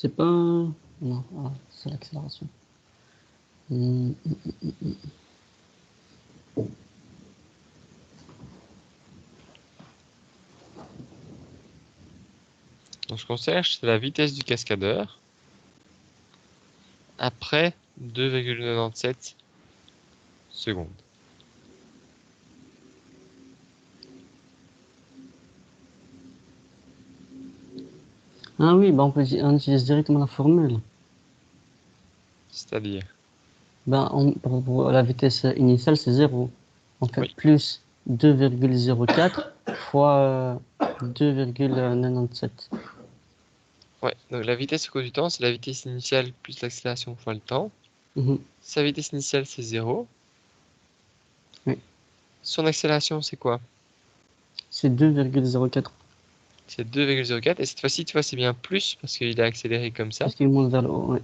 C'est pas. Non, ah, c'est l'accélération. Hmm. Donc, ce qu'on cherche, c'est la vitesse du cascadeur après 2,97 secondes. Ah oui, bah on utilise directement la formule. C'est-à-dire, Ben, pour la vitesse initiale, c'est 0. On fait oui, plus 2,04 fois 2,97. Ouais, donc la vitesse au cours du temps, c'est la vitesse initiale plus l'accélération fois le temps. Mhm. Sa vitesse initiale, c'est 0. Oui. Son accélération, c'est quoi? C'est 2,04 C'est 2,04. Et cette fois-ci, tu vois, c'est bien plus parce qu'il a accéléré comme ça. parce qu'il monte vers le haut. Ouais.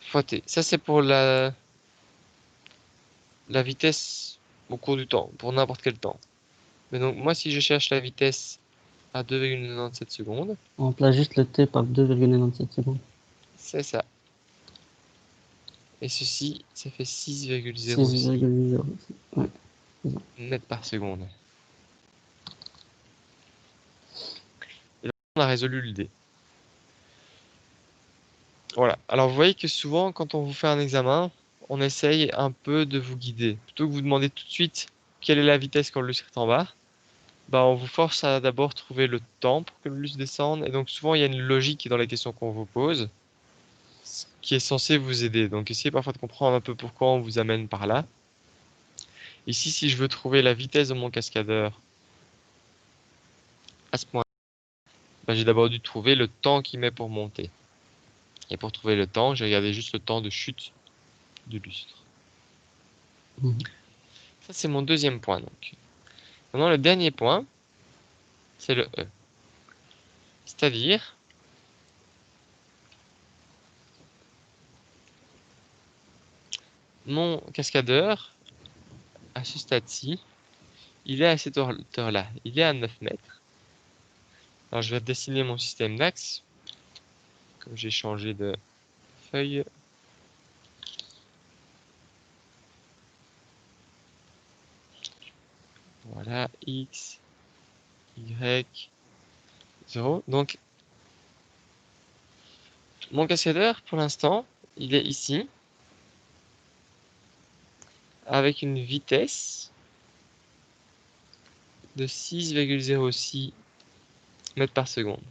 Fois t. Ça, c'est pour la vitesse au cours du temps, pour n'importe quel temps. Mais donc, moi, si je cherche la vitesse à 2,97 secondes, On remplace juste le t par 2,97 secondes. c'est ça. Et ceci, ça fait 6,06 6,0. Ouais. mètres par seconde. Et donc, on a résolu le dé. Voilà. Alors, vous voyez que souvent, quand on vous fait un examen, on essaye un peu de vous guider. Plutôt que vous demander tout de suite quelle est la vitesse quand le lustre est en bas, bah, on vous force à d'abord trouver le temps pour que le lustre descende. Et donc, souvent, il y a une logique dans les questions qu'on vous pose, ce qui est censé vous aider. Donc, essayez parfois de comprendre un peu pourquoi on vous amène par là. Ici, si je veux trouver la vitesse de mon cascadeur à ce point, bah, j'ai d'abord dû trouver le temps qu'il met pour monter. Et pour trouver le temps, j'ai regardé juste le temps de chute du lustre. Mhm. Ça, c'est mon deuxième point, donc. Maintenant, le dernier point, c'est le E. C'est-à-dire, mon cascadeur, à ce stade-ci, il est à cette hauteur-là. Il est à 9 mètres. Alors, je vais dessiner mon système d'axe. Comme j'ai changé de feuille. Voilà, X, Y, 0. Donc, mon cascadeur, pour l'instant, il est ici, avec une vitesse de 6,06 mètres par seconde.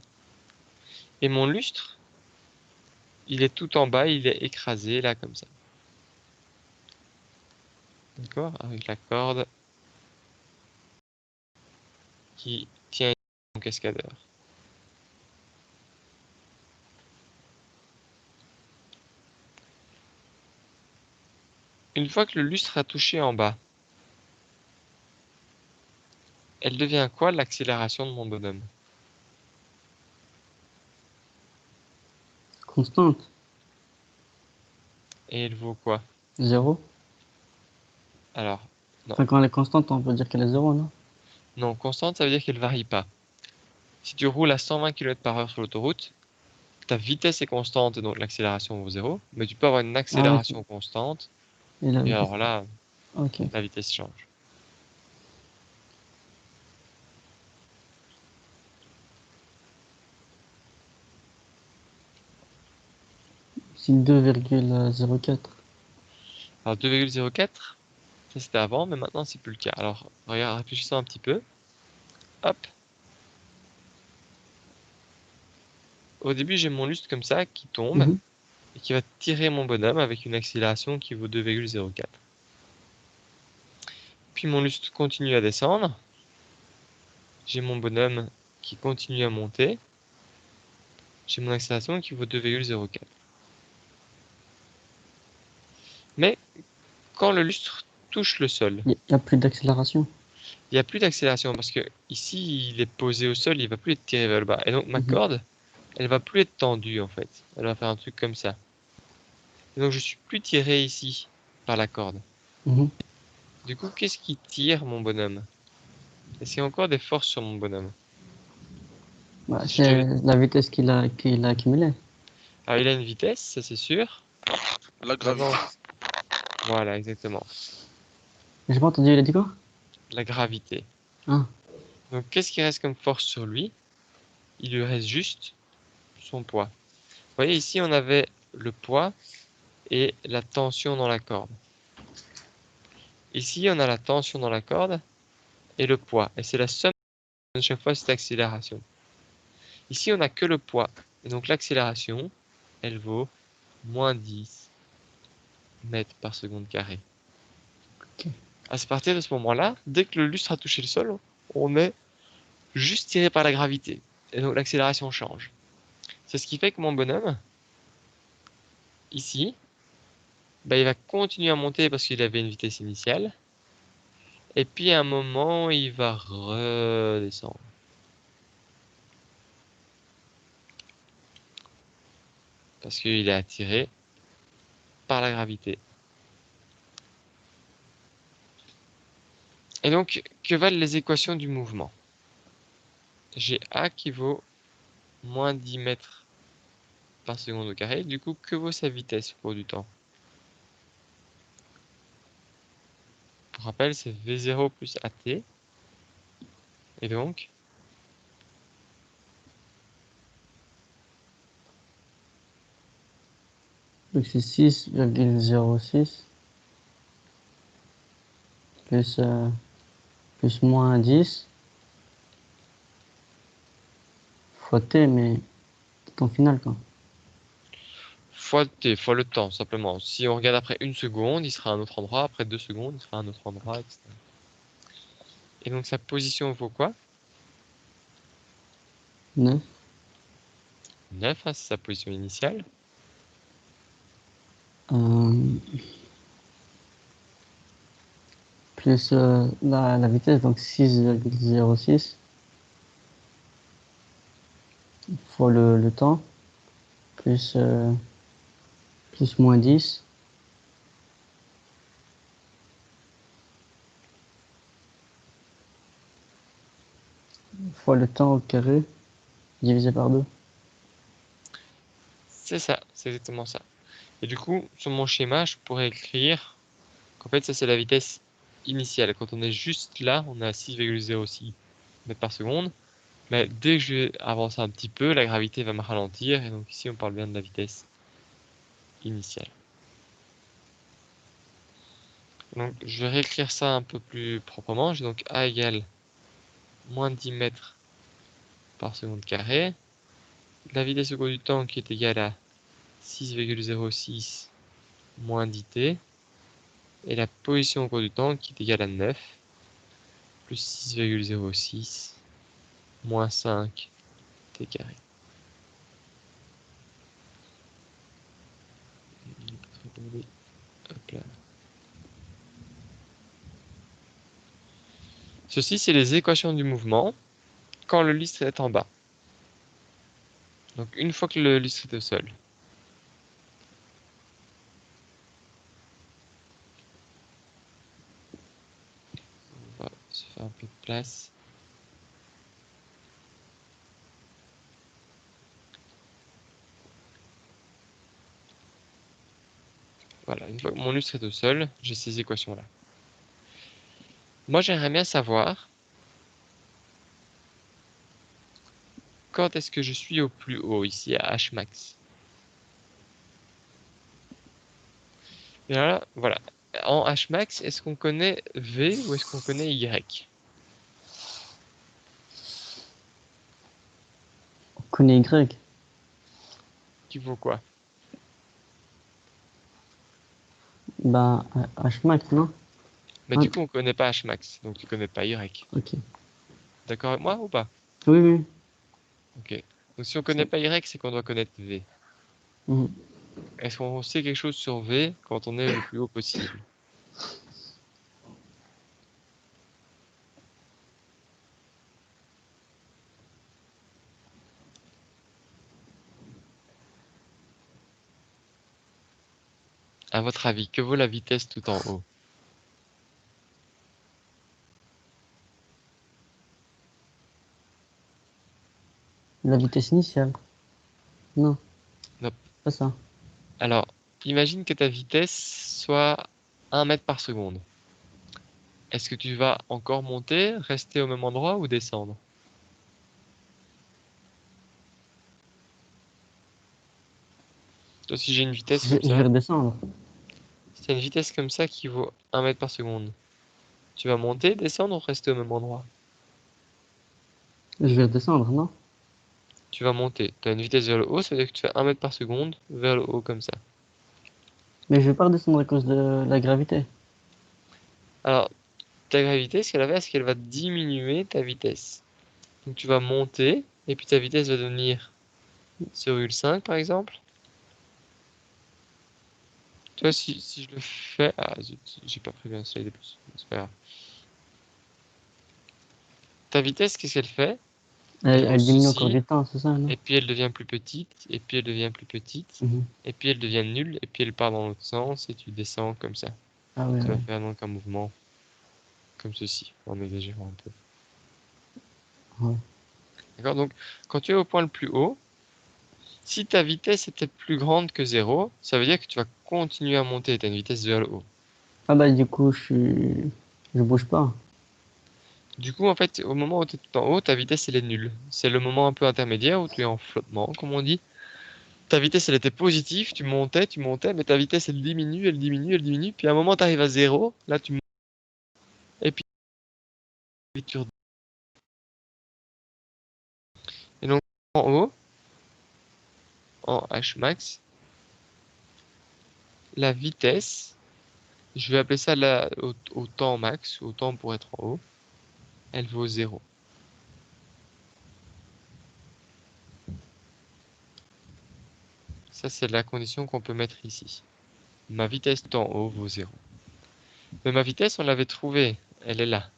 Et mon lustre, il est tout en bas, il est écrasé, là, comme ça. D'accord? Avec la corde qui tient mon cascadeur. Une fois que le lustre a touché en bas, elle devient quoi l'accélération de mon bonhomme? Constante. Et elle vaut quoi? 0. Alors, non. Enfin, quand elle est constante, on peut dire qu'elle est 0, non? Non, constante, ça veut dire qu'elle varie pas. Si tu roules à 120 km/h sur l'autoroute, ta vitesse est constante, donc l'accélération vaut 0, mais tu peux avoir une Ah, accélération constante, et la et vitesse. alors là, Ok. la vitesse change. C'est 2,04. Alors 2,04, ça c'était avant, mais maintenant c'est plus le cas. Alors, regarde, réfléchissons un petit peu. Hop. Au début, j'ai mon lustre comme ça qui tombe Mhm. et qui va tirer mon bonhomme avec une accélération qui vaut 2,04. Puis mon lustre continue à descendre. J'ai mon bonhomme qui continue à monter. J'ai mon accélération qui vaut 2,04. Mais quand le lustre touche le sol, Il n'y a plus d'accélération. il n'y a plus d'accélération parce que ici il est posé au sol, il va plus être tiré vers le bas. Et donc ma Mhm. corde, elle va plus être tendue en fait. Elle va faire un truc comme ça. Et donc je suis plus tiré ici par la corde. Mhm. Du coup, qu'est-ce qui tire mon bonhomme? Est-ce qu'il y a encore des forces sur mon bonhomme? Bah, Si je c'est devais... la vitesse qu'il a accumulée. Alors il a une vitesse, ça c'est sûr. La Maintenant, gravité. voilà, exactement. J'ai pas entendu, il a dit quoi? La gravité. Ah, Donc qu'est-ce qui reste comme force sur lui? Il lui reste juste son poids. Vous voyez ici, on avait le poids et la tension dans la corde. Ici, on a la tension dans la corde et le poids. Et c'est la somme de chaque fois cette accélération. Ici, on n'a que le poids. Et donc l'accélération, elle vaut moins 10 mètres par seconde carré. ok. À partir de ce moment-là, dès que le lustre a touché le sol, on est juste tiré par la gravité. et donc l'accélération change. C'est ce qui fait que mon bonhomme, ici, bah, il va continuer à monter parce qu'il avait une vitesse initiale. Et puis à un moment, il va redescendre. Parce qu'il est attiré par la gravité. Et donc, que valent les équations du mouvement? J'ai A qui vaut moins 10 mètres par seconde au carré. Du coup, que vaut sa vitesse au cours du temps? Pour rappel, c'est V0 plus AT. Et donc, Donc c'est 6,06 plus moins 10 fois t, mais temps final, quoi. fois t, fois le temps, simplement. Si on regarde après 1 seconde, il sera à un autre endroit. Après 2 secondes, il sera à un autre endroit, etc. Et donc, sa position vaut quoi? 9. 9, hein, c'est sa position initiale. Plus la vitesse, donc 6,06 fois le temps, plus, plus moins 10 fois le temps au carré, divisé par 2. C'est ça, c'est exactement ça. Et du coup, sur mon schéma, je pourrais écrire qu'en fait, ça c'est la vitesse initiale. Quand on est juste là, on est à 6,06 mètres par seconde. Mais dès que je vais avancer un petit peu, la gravité va me ralentir. Et donc ici, on parle bien de la vitesse initiale. Donc je vais réécrire ça un peu plus proprement. J'ai donc A égale moins 10 mètres par seconde carré. La vitesse au cours du temps qui est égale à 6,06 moins 10t. Et la position au cours du temps qui est égale à 9 plus 6,06 moins 5 t carré. Hop là. Ceci, c'est les équations du mouvement quand le lustre est en bas. Donc une fois que le lustre est au sol. On va se faire un peu de place. Voilà, une fois que mon lustre est au sol, j'ai ces équations-là. Moi, j'aimerais bien savoir quand est-ce que je suis au plus haut, ici à H max. Et là, voilà. En H max, est-ce qu'on connaît V ou est-ce qu'on connaît Y? On connaît Y. Qui vaut quoi? Ben, Hmax, non? Mais Ah, du coup, on connaît pas H max, donc tu connais pas Y. ok. D'accord avec moi ou pas? Oui, oui. Ok. Donc si on connaît pas Y, c'est qu'on doit connaître V. Mhm. Est-ce qu'on sait quelque chose sur V quand on est le plus haut possible? À votre avis, que vaut la vitesse tout en haut? La vitesse initiale. Non, Non. pas ça. Alors, imagine que ta vitesse soit 1 mètre par seconde. Est-ce que tu vas encore monter, rester au même endroit ou descendre? Toi, si j'ai une vitesse Je comme vais ça, redescendre. si t'as une vitesse comme ça qui vaut 1 mètre par seconde, tu vas monter, descendre ou rester au même endroit? Je vais redescendre, non? Tu vas monter. Tu as une vitesse vers le haut, ça veut dire que tu fais 1 mètre par seconde vers le haut comme ça. Mais je vais pas redescendre à cause de la gravité. Alors, ta gravité, ce qu'elle va faire, c'est qu'elle va diminuer ta vitesse. Donc tu vas monter, et puis ta vitesse va devenir 0,5 par exemple. Tu vois, si je le fais... Ah, zut, j'ai pas prévu un slide de plus. C'est pas grave. Ta vitesse, qu'est-ce qu'elle fait? Elle diminue encore aussi, du temps, c'est ça, non? et puis elle devient plus petite, et puis elle devient plus petite, Mhm. et puis elle devient nulle, et puis elle part dans l'autre sens, et tu descends comme ça. Ah ouais, Tu vas ouais. faire donc un mouvement comme ceci, en exagérant un peu. Ouais. D'accord? Donc, quand tu es au point le plus haut, si ta vitesse était plus grande que 0, ça veut dire que tu vas continuer à monter, tu as une vitesse vers le haut. Ah bah du coup, je bouge pas. Du coup, en fait, au moment où tu es tout en haut, ta vitesse, elle est nulle. C'est le moment un peu intermédiaire où tu es en flottement, comme on dit. Ta vitesse, elle était positive, tu montais, mais ta vitesse, elle diminue, elle diminue, elle diminue. Puis à un moment, tu arrives à 0, là, tu montes, et puis tu redescends. Et donc, en haut, en Hmax, la vitesse, je vais appeler ça au temps max, au temps pour être en haut, elle vaut 0. Ça, c'est la condition qu'on peut mettre ici. Ma vitesse temps haut vaut 0. Mais ma vitesse, on l'avait trouvée. Elle est là.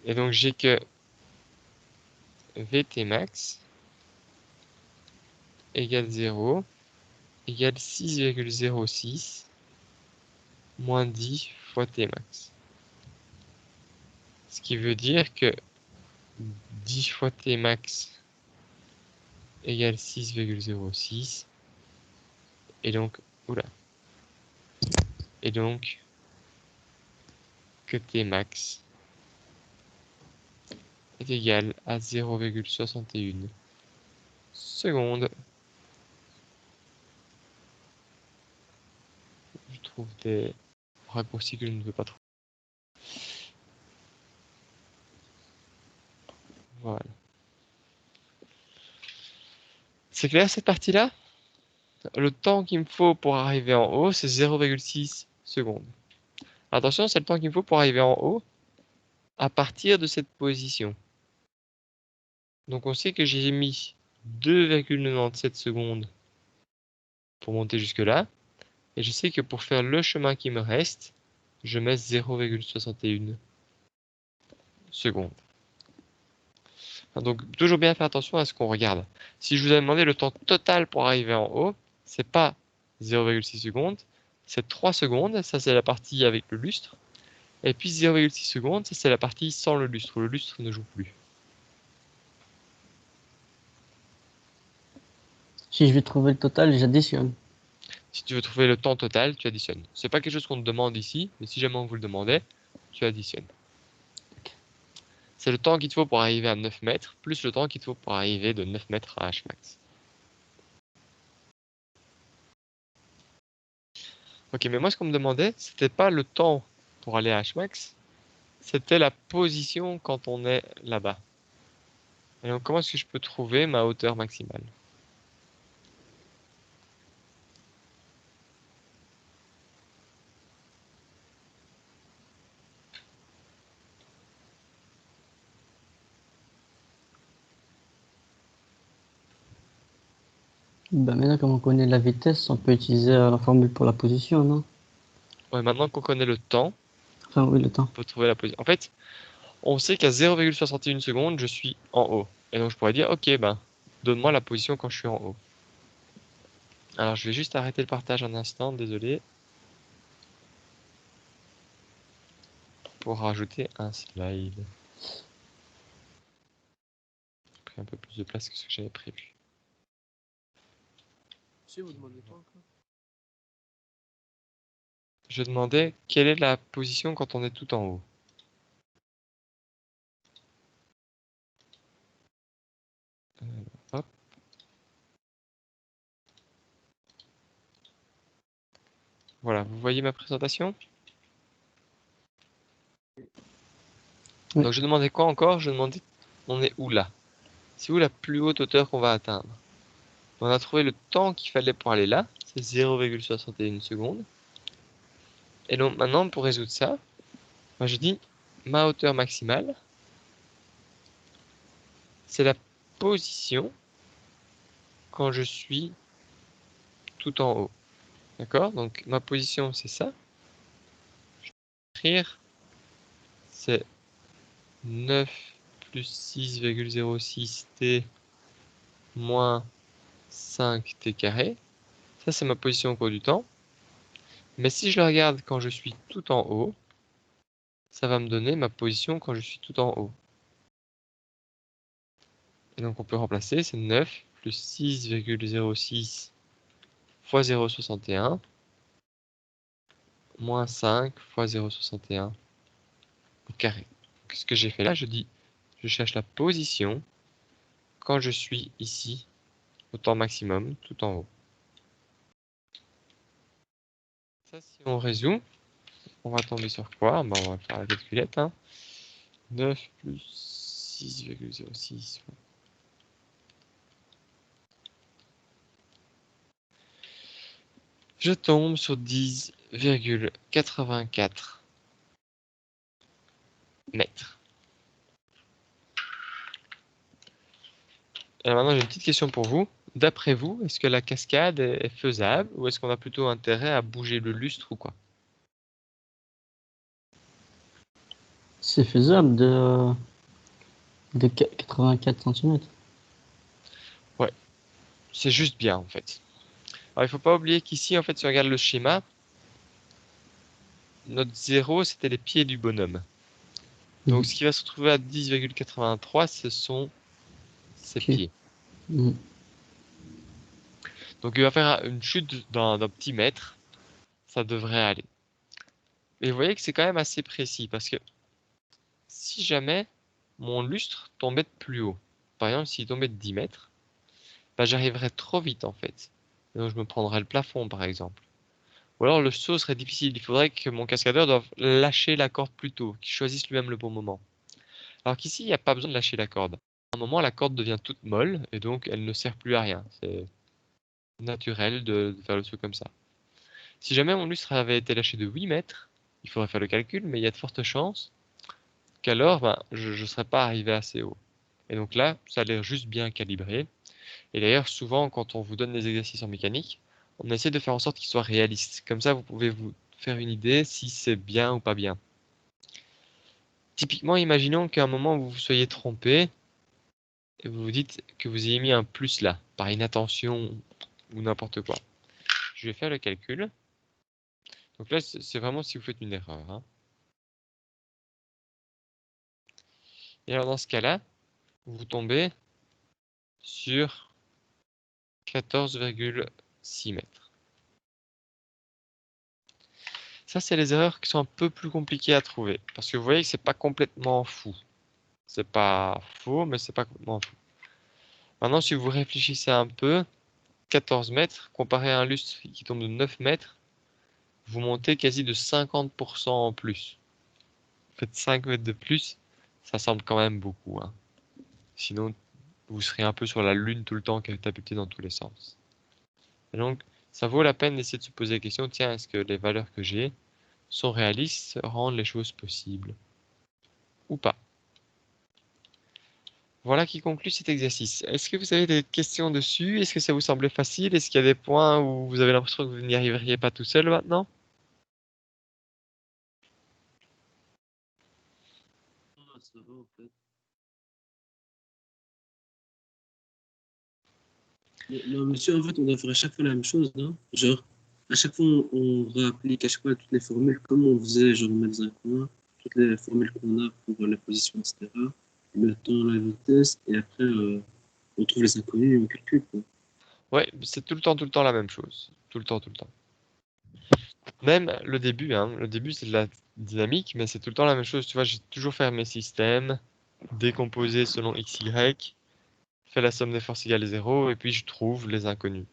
Et donc, j'ai que Vt max égale 0 égale 6,06 moins 10 fois T max. Ce qui veut dire que 10 fois T max égale 6,06. Et donc, oula. Et donc, que T max est égal à 0,61 secondes. Je trouve des raccourcis que je ne veux pas trouver. Voilà. C'est clair cette partie-là? Le temps qu'il me faut pour arriver en haut, c'est 0,6 secondes. Attention, c'est le temps qu'il me faut pour arriver en haut à partir de cette position. Donc on sait que j'ai mis 2,97 secondes pour monter jusque là. Et je sais que pour faire le chemin qui me reste, je mets 0,61 secondes. Donc toujours bien faire attention à ce qu'on regarde. Si je vous avais demandé le temps total pour arriver en haut, c'est pas 0,6 secondes, c'est 3 secondes, ça c'est la partie avec le lustre. Et puis 0,6 secondes, ça c'est la partie sans le lustre, où le lustre ne joue plus. Si je vais trouver le total, j'additionne. Si tu veux trouver le temps total, tu additionnes. C'est pas quelque chose qu'on te demande ici, mais si jamais on vous le demandait, tu additionnes. C'est le temps qu'il te faut pour arriver à 9 mètres, plus le temps qu'il te faut pour arriver de 9 mètres à Hmax. Ok, mais moi ce qu'on me demandait, c'était pas le temps pour aller à Hmax, c'était la position quand on est là-bas. Et donc comment est-ce que je peux trouver ma hauteur maximale? Bah maintenant, comme on connaît la vitesse, on peut utiliser la formule pour la position, non? Ouais, maintenant qu'on connaît le temps, Enfin, oui, le temps. on peut trouver la position. En fait, on sait qu'à 0,61 secondes, je suis en haut. Et donc je pourrais dire, ok, ben, donne-moi la position quand je suis en haut. Alors je vais juste arrêter le partage un instant, désolé. Pour rajouter un slide. J'ai pris un peu plus de place que ce que j'avais prévu. Vous demandez quoi encore? Je demandais quelle est la position quand on est tout en haut. Hop. Voilà, vous voyez ma présentation? Oui. Donc je demandais quoi encore? Je demandais on est où là? C'est où la plus haute hauteur qu'on va atteindre? On a trouvé le temps qu'il fallait pour aller là, c'est 0,61 secondes. Et donc maintenant pour résoudre ça, moi je dis ma hauteur maximale, c'est la position quand je suis tout en haut. D'accord? Donc ma position, c'est ça. Je vais écrire, c'est 9 plus 6,06t moins 5t carré. Ça, c'est ma position au cours du temps. Mais si je le regarde quand je suis tout en haut, ça va me donner ma position quand je suis tout en haut. Et donc on peut remplacer, c'est 9 plus 6,06 fois 0,61 moins 5 fois 0,61 au carré. Ce que j'ai fait là, je cherche la position quand je suis ici au temps maximum, tout en haut. Ça, si on résume, on va tomber sur quoi? Ben, on va faire la calculette. 9 plus 6,06. Je tombe sur 10,84 mètres. Alors maintenant, j'ai une petite question pour vous. D'après vous, est-ce que la cascade est faisable ou est-ce qu'on a plutôt intérêt à bouger le lustre ou quoi? C'est faisable de 84 cm. Ouais, c'est juste bien en fait. Alors il faut pas oublier qu'ici, en fait, si on regarde le schéma, notre 0, c'était les pieds du bonhomme. Donc ce qui va se retrouver à 10,83, ce sont ses pieds. Donc il va faire une chute d'un petit mètre. Ça devrait aller. Et vous voyez que c'est quand même assez précis parce que si jamais mon lustre tombait de plus haut, par exemple s'il tombait de 10 mètres, bah, j'arriverais trop vite en fait. Et donc je me prendrais le plafond par exemple. Ou alors le saut serait difficile. Il faudrait que mon cascadeur doive lâcher la corde plus tôt, qu'il choisisse lui-même le bon moment. Alors qu'ici, il n'y a pas besoin de lâcher la corde. À un moment, la corde devient toute molle et donc elle ne sert plus à rien. C'est naturel de faire le saut comme ça. Si jamais mon lustre avait été lâché de 8 mètres, il faudrait faire le calcul, mais il y a de fortes chances qu'alors ben, je ne serais pas arrivé assez haut. Et donc là, ça a l'air juste bien calibré. Et d'ailleurs, souvent, quand on vous donne des exercices en mécanique, on essaie de faire en sorte qu'ils soient réalistes. Comme ça, vous pouvez vous faire une idée si c'est bien ou pas bien. Typiquement, imaginons qu'à un moment, vous vous soyez trompé et vous vous dites que vous ayez mis un plus là, par inattention ou n'importe quoi. Je vais faire le calcul. Donc là, c'est vraiment si vous faites une erreur. Et alors, dans ce cas-là, vous tombez sur 14,6 mètres. Ça, c'est les erreurs qui sont un peu plus compliquées à trouver. Parce que vous voyez que c'est pas complètement fou. C'est pas faux, mais c'est pas complètement fou. Maintenant, si vous réfléchissez un peu, 14 mètres, comparé à un lustre qui tombe de 9 mètres, vous montez quasi de 50% en plus. Faites 5 mètres de plus, ça semble quand même beaucoup. Sinon, vous serez un peu sur la lune tout le temps, catapulté dans tous les sens. Et donc, ça vaut la peine d'essayer de se poser la question, tiens, est-ce que les valeurs que j'ai sont réalistes, rendent les choses possibles ou pas? Voilà qui conclut cet exercice. Est-ce que vous avez des questions dessus? Est-ce que ça vous semblait facile? Est-ce qu'il y a des points où vous avez l'impression que vous n'y arriveriez pas tout seul maintenant? Ça va, en fait. Non, monsieur, en fait, on doit faire à chaque fois la même chose, non? Genre, à chaque fois, on réapplique à chaque fois toutes les formules comme on faisait, genre, on met dans un coin, toutes les formules qu'on a pour la position, etc. Le temps, la vitesse, et après, on trouve les inconnus et on calcule, quoi. Ouais, c'est tout le temps la même chose. Tout le temps, tout le temps. Même le début, le début c'est de la dynamique, mais c'est tout le temps la même chose. Tu vois, j'ai toujours fait mes systèmes, décomposés selon x, y, fait la somme des forces égale 0, et puis je trouve les inconnus.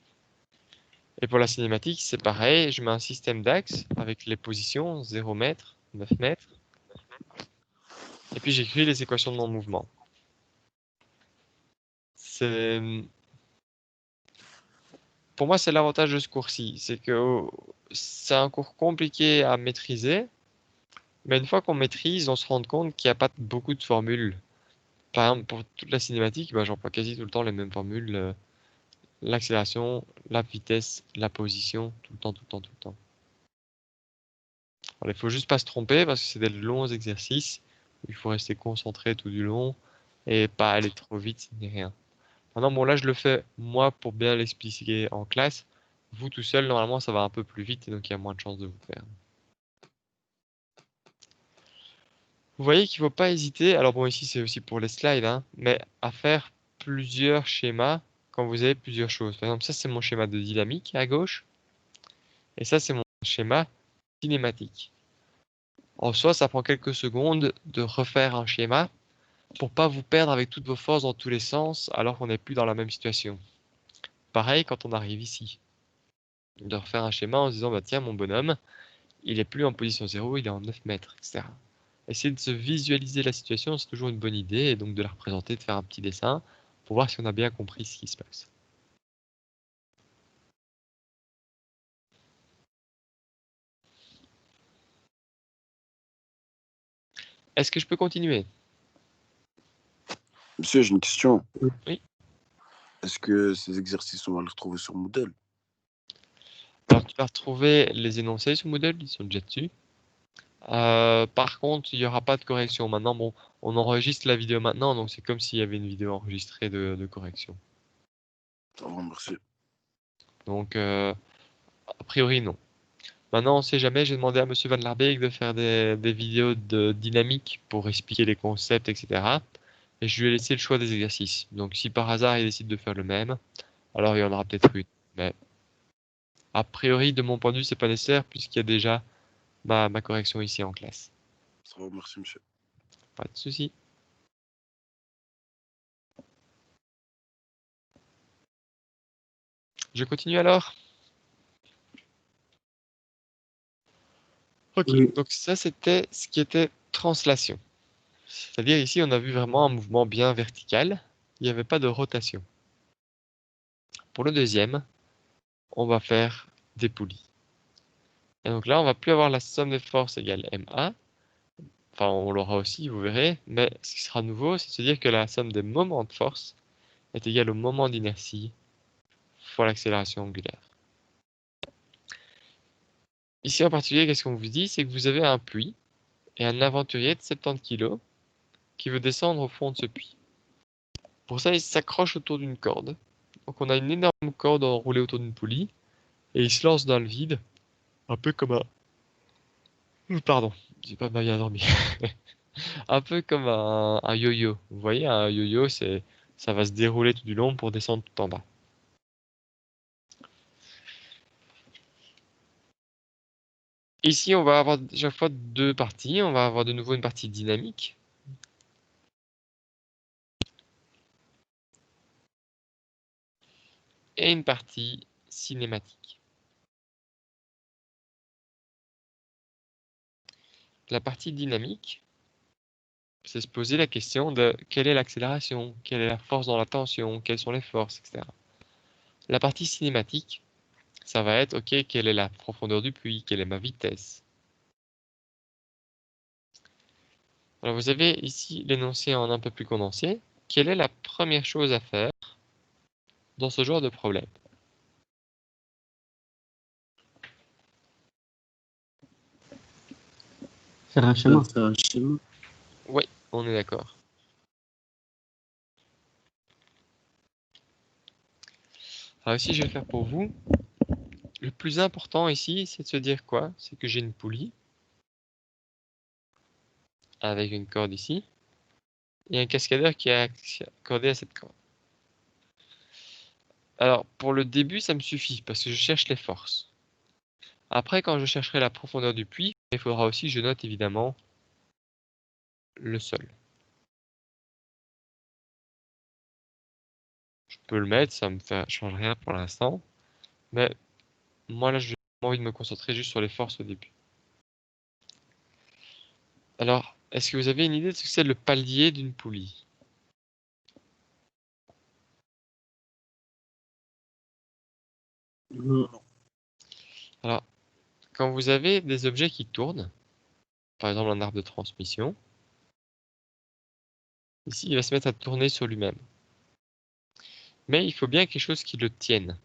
Et pour la cinématique, c'est pareil, je mets un système d'axes avec les positions, 0 mètres, 9 mètres, et puis j'écris les équations de mon mouvement. Pour moi, c'est l'avantage de ce cours-ci, c'est que c'est un cours compliqué à maîtriser, mais une fois qu'on maîtrise, on se rend compte qu'il n'y a pas beaucoup de formules. par exemple, pour toute la cinématique, bah, j'emploie quasi tout le temps les mêmes formules. L'accélération, la vitesse, la position, tout le temps, tout le temps, tout le temps. Alors, il faut juste pas se tromper parce que c'est des longs exercices. Il faut rester concentré tout du long et pas aller trop vite ni rien. Maintenant, bon, là, je le fais moi pour bien l'expliquer en classe. Vous tout seul, normalement, ça va un peu plus vite et donc il y a moins de chances de vous perdre. Vous voyez qu'il ne faut pas hésiter, alors bon, ici c'est aussi pour les slides, hein, mais à faire plusieurs schémas quand vous avez plusieurs choses. Par exemple, ça c'est mon schéma de dynamique à gauche et ça c'est mon schéma cinématique. En soi, ça prend quelques secondes de refaire un schéma pour pas vous perdre avec toutes vos forces dans tous les sens alors qu'on n'est plus dans la même situation. Pareil quand on arrive ici, de refaire un schéma en se disant bah tiens mon bonhomme, il est plus en position 0, il est en 9 mètres, etc. Essayer de se visualiser la situation, c'est toujours une bonne idée, et donc de la représenter, de faire un petit dessin pour voir si on a bien compris ce qui se passe. Est-ce que je peux continuer? Monsieur, j'ai une question. Oui. Est-ce que ces exercices, on va les retrouver sur Moodle? Alors tu vas retrouver les énoncés sur Moodle, ils sont déjà dessus. Par contre, il n'y aura pas de correction. Maintenant, bon, on enregistre la vidéo maintenant, donc c'est comme s'il y avait une vidéo enregistrée de correction. Ça va, merci. Donc, a priori, non. Maintenant, on ne sait jamais, j'ai demandé à Monsieur Van Larbeek de faire des vidéos de dynamique pour expliquer les concepts, etc. Et je lui ai laissé le choix des exercices. Donc si par hasard il décide de faire le même, alors il y en aura peut-être une. Mais a priori, de mon point de vue, c'est pas nécessaire puisqu'il y a déjà ma correction ici en classe. Ça va, merci, monsieur. Pas de souci. Je continue alors? Ok, Oui. donc ça c'était ce qui était translation. C'est-à-dire ici on a vu vraiment un mouvement bien vertical, il n'y avait pas de rotation. Pour le deuxième, on va faire des poulies. Et donc là on va plus avoir la somme des forces égale MA, enfin on l'aura aussi, vous verrez, mais ce qui sera nouveau, c'est de se dire que la somme des moments de force est égale au moment d'inertie fois l'accélération angulaire. Ici en particulier, qu'est-ce qu'on vous dit? C'est que vous avez un puits et un aventurier de 70 kg qui veut descendre au fond de ce puits. Pour ça, il s'accroche autour d'une corde. Donc on a une énorme corde enroulée autour d'une poulie et il se lance dans le vide, un peu comme un... Pardon, j'ai pas bien dormi. Un peu comme un yo-yo. Vous voyez, un yo-yo, ça va se dérouler tout du long pour descendre tout en bas. Ici, on va avoir chaque fois deux parties. On va avoir de nouveau une partie dynamique. Et une partie cinématique. La partie dynamique, c'est se poser la question de quelle est l'accélération, quelle est la force dans la tension, quelles sont les forces, etc. La partie cinématique, ça va être, ok, quelle est la profondeur du puits, quelle est ma vitesse. Alors vous avez ici l'énoncé en un peu plus condensé. Quelle est la première chose à faire dans ce genre de problème? Faire un schéma. Faire un schéma. Oui, on est d'accord. Alors ici, je vais le faire pour vous. Le plus important ici, c'est de se dire quoi? C'est que j'ai une poulie avec une corde ici et un cascadeur qui est accordé à cette corde. Alors, pour le début, ça me suffit parce que je cherche les forces. Après, quand je chercherai la profondeur du puits, il faudra aussi que je note évidemment le sol. Je peux le mettre, ça me change rien pour l'instant. Mais moi, là, j'ai envie de me concentrer juste sur les forces au début. Alors, est-ce que vous avez une idée de ce que c'est le palier d'une poulie? Non. Alors, quand vous avez des objets qui tournent, par exemple un arbre de transmission, Ici, il va se mettre à tourner sur lui-même. Mais il faut bien quelque chose qui le tienne.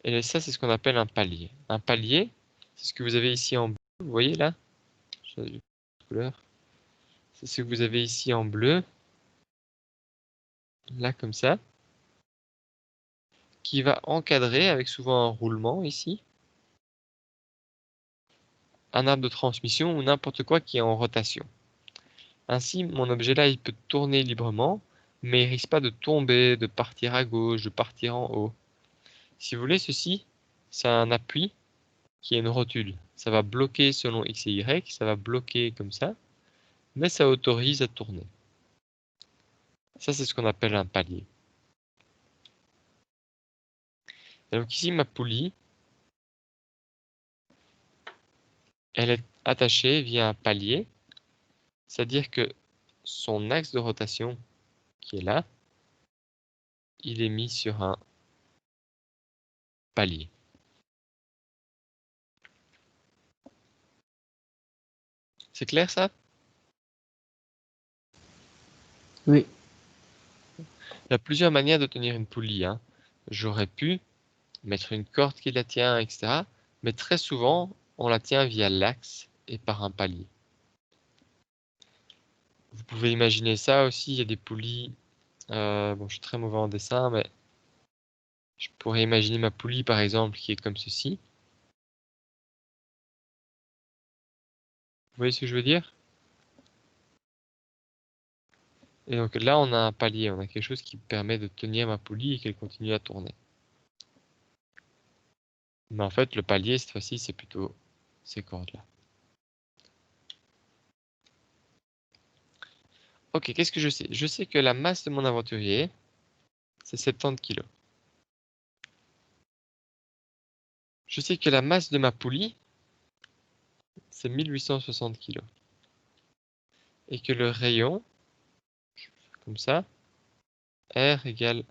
Et ça, c'est ce qu'on appelle un palier. Un palier, c'est ce que vous avez ici en bleu. Vous voyez là? Change de couleur. C'est ce que vous avez ici en bleu. Là, comme ça. Qui va encadrer avec souvent un roulement ici. Un arbre de transmission ou n'importe quoi qui est en rotation. Ainsi, mon objet là, il peut tourner librement, mais il risque pas de tomber, de partir à gauche, de partir en haut. Si vous voulez, ceci, c'est un appui qui est une rotule. Ça va bloquer selon X et Y, ça va bloquer comme ça, mais ça autorise à tourner. Ça, c'est ce qu'on appelle un palier. Et donc ici, ma poulie, elle est attachée via un palier, c'est-à-dire que son axe de rotation, qui est là, il est mis sur un palier. C'est clair ça? Oui. Il y a plusieurs manières de tenir une poulie, hein. J'aurais pu mettre une corde qui la tient, etc. Mais très souvent, on la tient via l'axe et par un palier. Vous pouvez imaginer ça aussi, il y a des poulies. Bon, je suis très mauvais en dessin, mais je pourrais imaginer ma poulie par exemple qui est comme ceci. Vous voyez ce que je veux dire? Et donc là, on a un palier, on a quelque chose qui permet de tenir ma poulie et qu'elle continue à tourner. Mais en fait, le palier, cette fois-ci, c'est plutôt ces cordes-là. Ok, qu'est-ce que je sais? Je sais que la masse de mon aventurier, c'est 70 kg. Je sais que la masse de ma poulie, c'est 1860 kg. Et que le rayon, comme ça, R égale,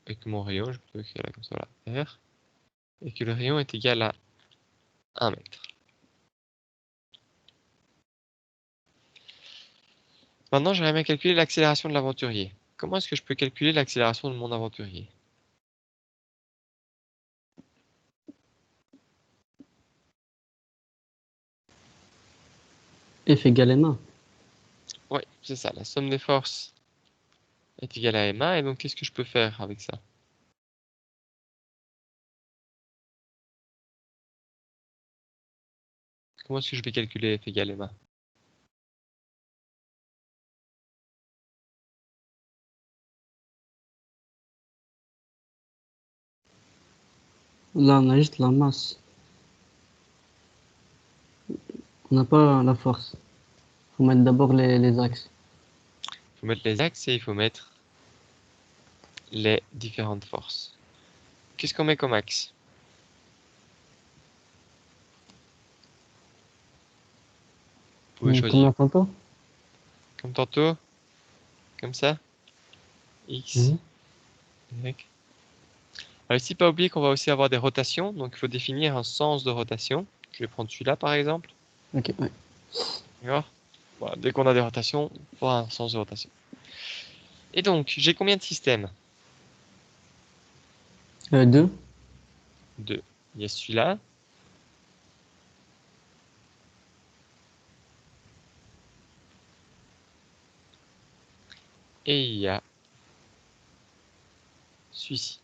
et que mon rayon, je peux écrire là comme ça, là, R, et que le rayon est égal à 1 mètre. Maintenant, j'aimerais bien calculer l'accélération de l'aventurier. Comment est-ce que je peux calculer l'accélération de mon aventurier? F égale ma. Oui, c'est ça, la somme des forces est égale à ma, et donc qu'est-ce que je peux faire avec ça? Comment est-ce que je vais calculer F égale ma? Là, on a juste la masse. On n'a pas la force. Faut mettre d'abord les axes. Il faut mettre les axes et il faut mettre les différentes forces. Qu'est-ce qu'on met comme axe? Vous pouvez choisir. Combien tantôt? Comme tantôt, comme ça, X, Mhm. Y. Alors ici, pas oublier qu'on va aussi avoir des rotations, donc il faut définir un sens de rotation. Je vais prendre celui-là par exemple. Ok, ouais. D'accord? Voilà, dès qu'on a des rotations, il faut un sens de rotation. Et donc, j'ai combien de systèmes? 2. 2. Il y a celui-là. Et il y a celui-ci.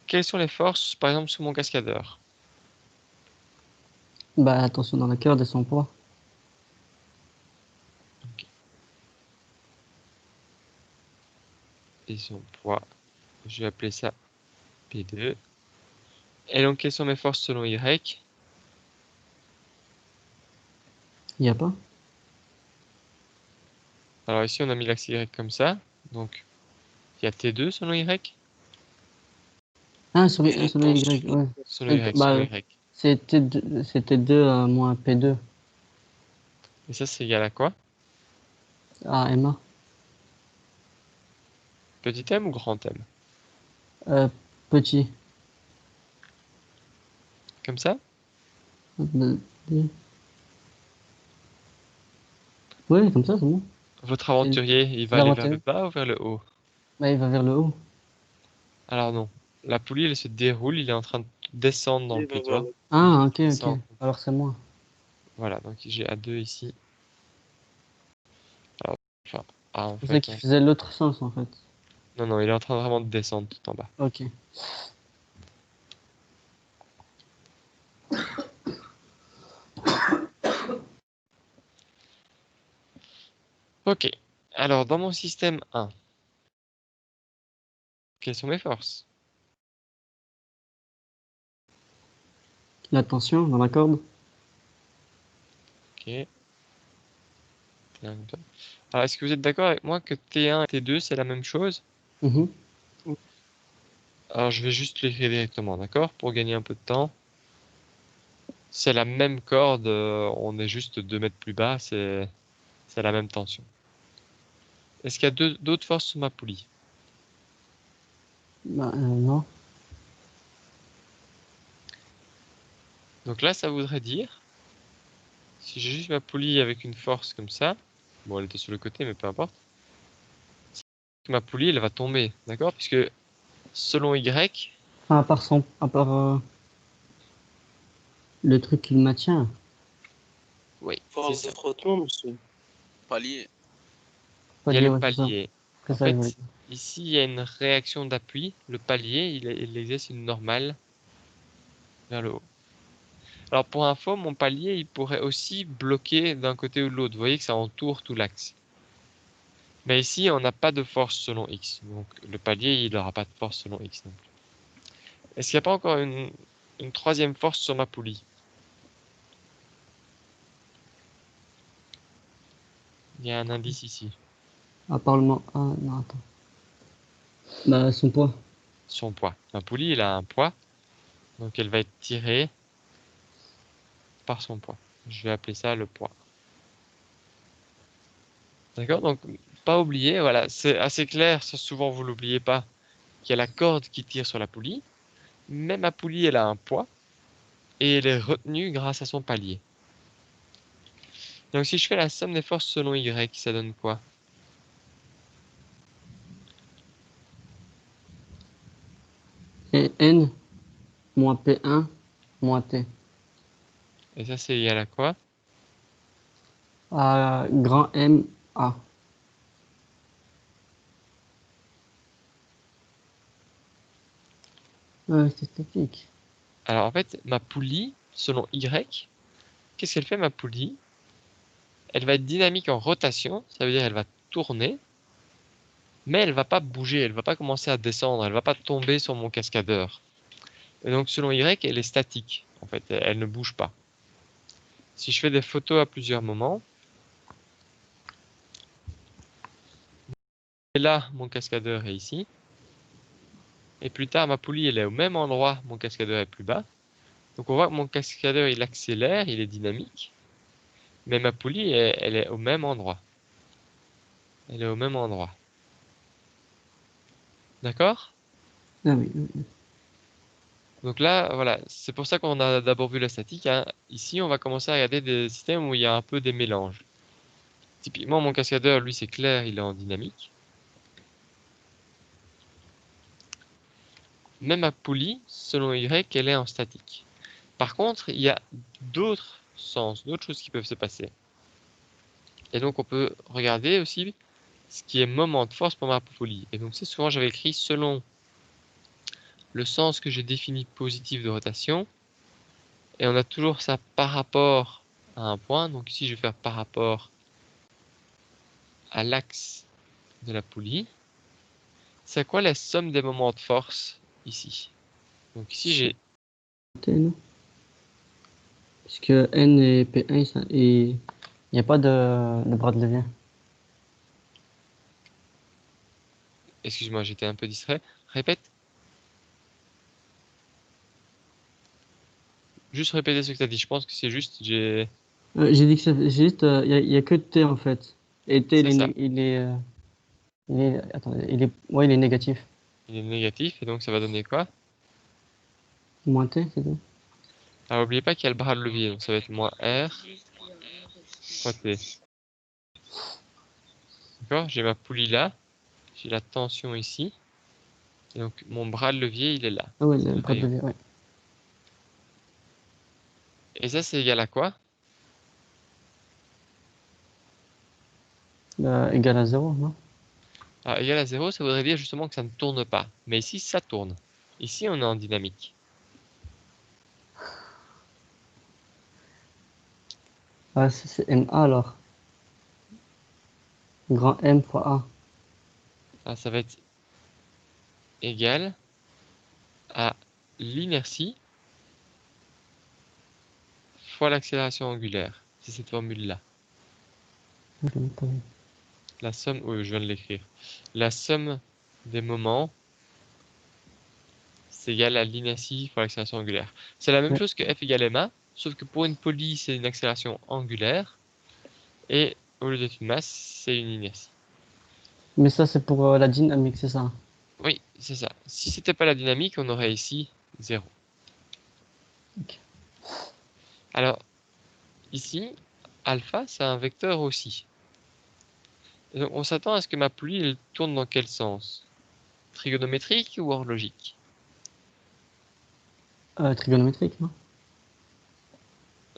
Quelles sont les forces, par exemple, sous mon cascadeur? Bah, attention dans la corde et son poids. Et son poids, je vais appeler ça P2. Et donc, quelles sont mes forces selon Y? Il n'y a pas? Alors ici, on a mis l'axe Y comme ça. Donc, il y a T2 selon Y. Ah, sur le Y, ouais. Selon Y, selon Bah, Y. c'était 2 moins P2 Et ça, c'est égal à quoi? à MA. Petit m ou grand m? Petit. Comme ça? Oui, comme ça, c'est bon. Votre aventurier, il va c'est aller vers le l'aventurier. bas ou vers le haut? Bah, il va vers le haut. Alors non. La poulie, elle se déroule, il est en train de descendre dans Il le va puits, tu vers vois. Ah, ok, ok. Descend. Alors c'est moi. Voilà, donc j'ai A2 ici. Alors, enfin, en C'est ça fait, qui non. faisait l'autre sens, en fait. Non, non, il est en train vraiment de descendre tout en bas. Ok. Ok. Alors, dans mon système 1, quelles sont mes forces? La tension dans la corde. Ok. Alors, est-ce que vous êtes d'accord avec moi que T1 et T2, c'est la même chose? Mhm. Alors, je vais juste l'écrire directement, d'accord? Pour gagner un peu de temps. C'est la même corde, on est juste 2 mètres plus bas, c'est la même tension. Est-ce qu'il y a d'autres forces sur ma poulie? Bah, non. Donc là, ça voudrait dire, si j'ai juste ma poulie avec une force comme ça, bon, elle était sur le côté, mais peu importe, ma poulie, elle va tomber, d'accord? Puisque selon Y, Enfin, à part le truc qui le maintient. oui, c'est Force ça. de frottement, monsieur. Palier. Il y a le Ouais, c'est ça. palier. C'est En ça, je voulais fait, ici, il y a une réaction d'appui. Le palier, il exerce une normale vers le haut. Alors pour info, mon palier, il pourrait aussi bloquer d'un côté ou de l'autre. Vous voyez que ça entoure tout l'axe. Mais ici, on n'a pas de force selon X. Donc le palier, il n'aura pas de force selon X non plus. Est-ce qu'il n'y a pas encore une troisième force sur ma poulie? Il y a un indice ici. À part le Ah, non, attends. Bah, son poids. Son poids. Ma poulie, il a un poids. Donc elle va être tirée par son poids. Je vais appeler ça le poids. D'accord? Donc pas oublier, voilà, c'est assez clair, ça souvent vous l'oubliez pas, qu'il y a la corde qui tire sur la poulie. Mais ma poulie, elle a un poids. Et elle est retenue grâce à son palier. Donc si je fais la somme des forces selon Y, ça donne quoi? Et N moins P1 moins T. Et ça, c'est égal à quoi? À grand M A. Ouais, c'est statique. Alors en fait, ma poulie, selon Y, qu'est-ce qu'elle fait ma poulie? Elle va être dynamique en rotation, ça veut dire elle va tourner, mais elle va pas bouger, elle va pas commencer à descendre, elle va pas tomber sur mon cascadeur. Et donc selon Y, elle est statique, en fait, elle ne bouge pas. Si je fais des photos à plusieurs moments, et là, mon cascadeur est ici, et plus tard, ma poulie, elle est au même endroit, mon cascadeur est plus bas. Donc on voit que mon cascadeur, il accélère, il est dynamique, mais ma poulie, elle est au même endroit. Elle est au même endroit. D'accord? Ah oui, oui. Donc là, voilà, c'est pour ça qu'on a d'abord vu la statique, hein. Ici, on va commencer à regarder des systèmes où il y a un peu des mélanges. Typiquement, mon cascadeur, lui, c'est clair, il est en dynamique. Même ma poulie, selon Y, elle est en statique. Par contre, il y a d'autres sens, d'autres choses qui peuvent se passer. Et donc, on peut regarder aussi ce qui est moment de force pour ma poulie. Et donc, c'est souvent, j'avais écrit selon le sens que j'ai défini positif de rotation. Et on a toujours ça par rapport à un point. Donc ici, je vais faire par rapport à l'axe de la poulie. C'est quoi la somme des moments de force ici? Donc ici, j'ai... T, non? Puisque N et P1, il n'y a pas de bras de levier. Excuse-moi, j'étais un peu distrait. Répète. Juste répéter ce que tu as dit. Je pense que c'est juste... J'ai dit que c'est juste, il y a que T en fait. Et T, C'est ça. attendez, ouais, il est négatif. Il est négatif. Et donc, ça va donner quoi? Moins T, c'est tout. Alors n'oubliez pas qu'il y a le bras de levier, donc ça va être moins R fois T. D'accord? J'ai ma poulie là, j'ai la tension ici, et donc mon bras de levier il est là. Ah ouais, C'est le le bras de rayon. levier, ouais. Et ça c'est égal à quoi? Égal à 0, non? Alors égal à 0, ça voudrait dire justement que ça ne tourne pas. Mais ici ça tourne. Ici on est en dynamique. Ah, c'est MA alors. Grand M fois A. Alors ça va être égal à l'inertie fois l'accélération angulaire. C'est cette formule-là. La somme, oui, je viens de l'écrire. La somme des moments, c'est égal à l'inertie fois l'accélération angulaire. C'est la même Ouais. chose que F égale ma, sauf que pour une poulie, c'est une accélération angulaire, et au lieu d'être une masse, c'est une inertie. Mais ça, c'est pour la dynamique, c'est ça? Oui, c'est ça. Si c'était pas la dynamique, on aurait ici 0. Ok. Alors, ici, alpha, c'est un vecteur aussi. Et donc, on s'attend à ce que ma poulie, elle tourne dans quel sens? Trigonométrique ou horlogique? Trigonométrique, non?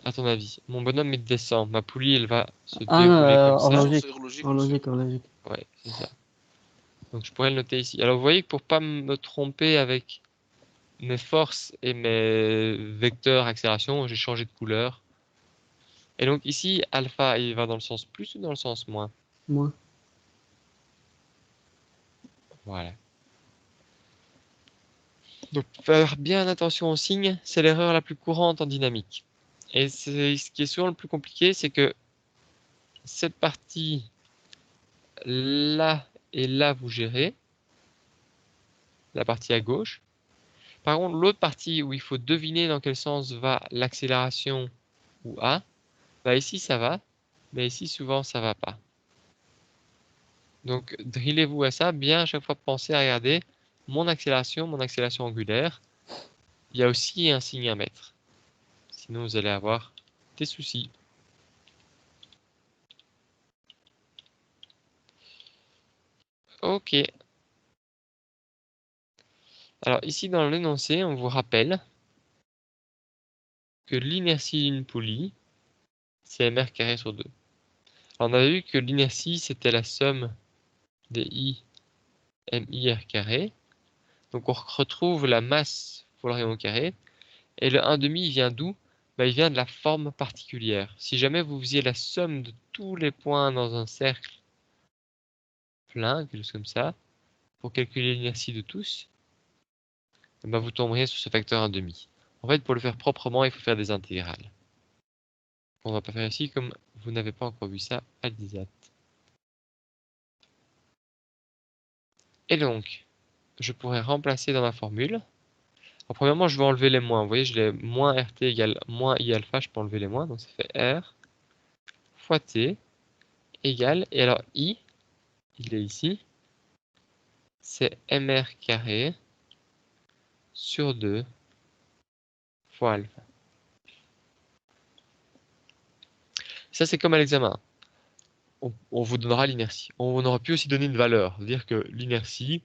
À ton avis? Mon bonhomme, il descend. Ma poulie, elle va se Ah, dérouler comme ça. horlogique. C'est logique En aussi. logique, en logique. Ouais, c'est ça. Donc, je pourrais le noter ici. Alors, vous voyez que pour pas me tromper avec mes forces et mes vecteurs accélération, j'ai changé de couleur. Et donc, ici, alpha, il va dans le sens plus ou dans le sens moins? Moi. Voilà. Donc, faire bien attention aux signes, c'est l'erreur la plus courante en dynamique. Et c'est ce qui est souvent le plus compliqué, c'est que cette partie là et là, vous gérez, la partie à gauche. Par contre, l'autre partie où il faut deviner dans quel sens va l'accélération ou A, bah ici ça va, mais ici souvent ça va pas. Donc drillez-vous à ça, bien à chaque fois pensez à regarder mon accélération angulaire. Il y a aussi un signe à mettre. Sinon vous allez avoir des soucis. Ok. Alors ici dans l'énoncé, on vous rappelle que l'inertie d'une poulie, c'est mr carré sur 2. Alors, on avait vu que l'inertie, c'était la somme des i MIR carré. Donc on retrouve la masse pour le rayon carré. Et le 1,5 il vient d'où? Bah, il vient de la forme particulière. Si jamais vous faisiez la somme de tous les points dans un cercle plein, quelque chose comme ça, pour calculer l'inertie de tous, bah, vous tomberiez sur ce facteur 1,5. En fait, pour le faire proprement, il faut faire des intégrales. On va pas faire ici comme vous n'avez pas encore vu ça à l'ISAT. Et donc, je pourrais remplacer dans ma formule. Alors, premièrement, je vais enlever les moins. Vous voyez, je l'ai moins RT égale moins I alpha, je peux enlever les moins. Donc ça fait R fois T égale, et alors I, il est ici, c'est MR carré sur 2 fois alpha. Ça, c'est comme à l'examen. On vous donnera l'inertie. On aurait pu aussi donner une valeur. Dire que l'inertie,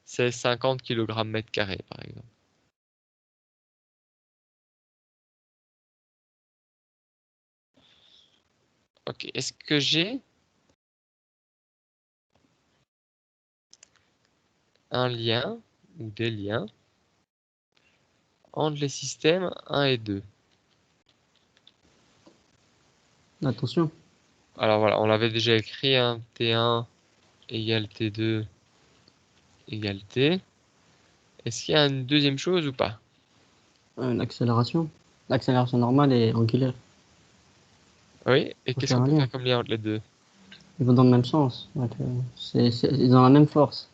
c'est 50 kg mètre carré, par exemple. Ok, est-ce que j'ai un lien ou des liens entre les systèmes 1 et 2? Attention. Alors voilà, on l'avait déjà écrit, hein, T1 égale T2 égale T. Est-ce qu'il y a une deuxième chose ou pas? L'accélération. L'accélération normale et angulaire. Oui, et Faut qu'est-ce faire qu'on un peut lien. faire comme lien entre les deux? Ils vont dans le même sens. Donc, ils ont la même force.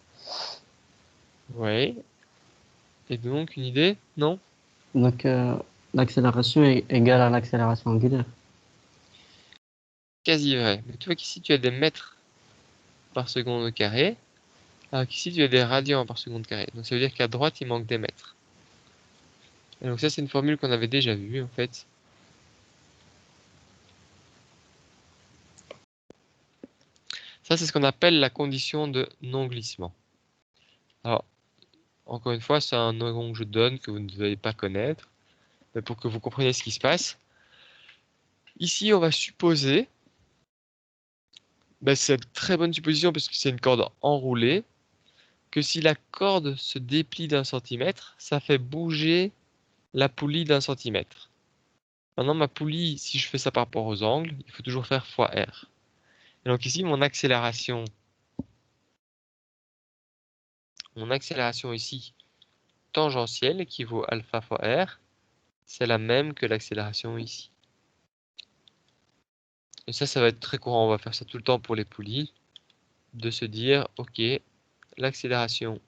Oui. Et donc, une idée? Non? Donc, l'accélération est égale à l'accélération angulaire. Quasi vrai. Mais tu vois qu'ici, tu as des mètres par seconde au carré, alors qu'ici, tu as des radians par seconde carré. Donc, ça veut dire qu'à droite, il manque des mètres. Et donc ça, c'est une formule qu'on avait déjà vue, en fait. Ça, c'est ce qu'on appelle la condition de non-glissement. Alors, encore une fois, c'est un nom que je donne que vous ne devez pas connaître, mais pour que vous compreniez ce qui se passe. Ici, on va supposer, c'est une très bonne supposition parce que c'est une corde enroulée, que si la corde se déplie d'1 centimètre, ça fait bouger la poulie d'1 centimètre. Maintenant, ma poulie, si je fais ça par rapport aux angles, il faut toujours faire fois R. Et donc ici, mon accélération ici, tangentielle, équivaut alpha fois R, c'est la même que l'accélération ici. Et ça va être très courant, on va faire ça tout le temps pour les poulies, de se dire, ok, l'accélération,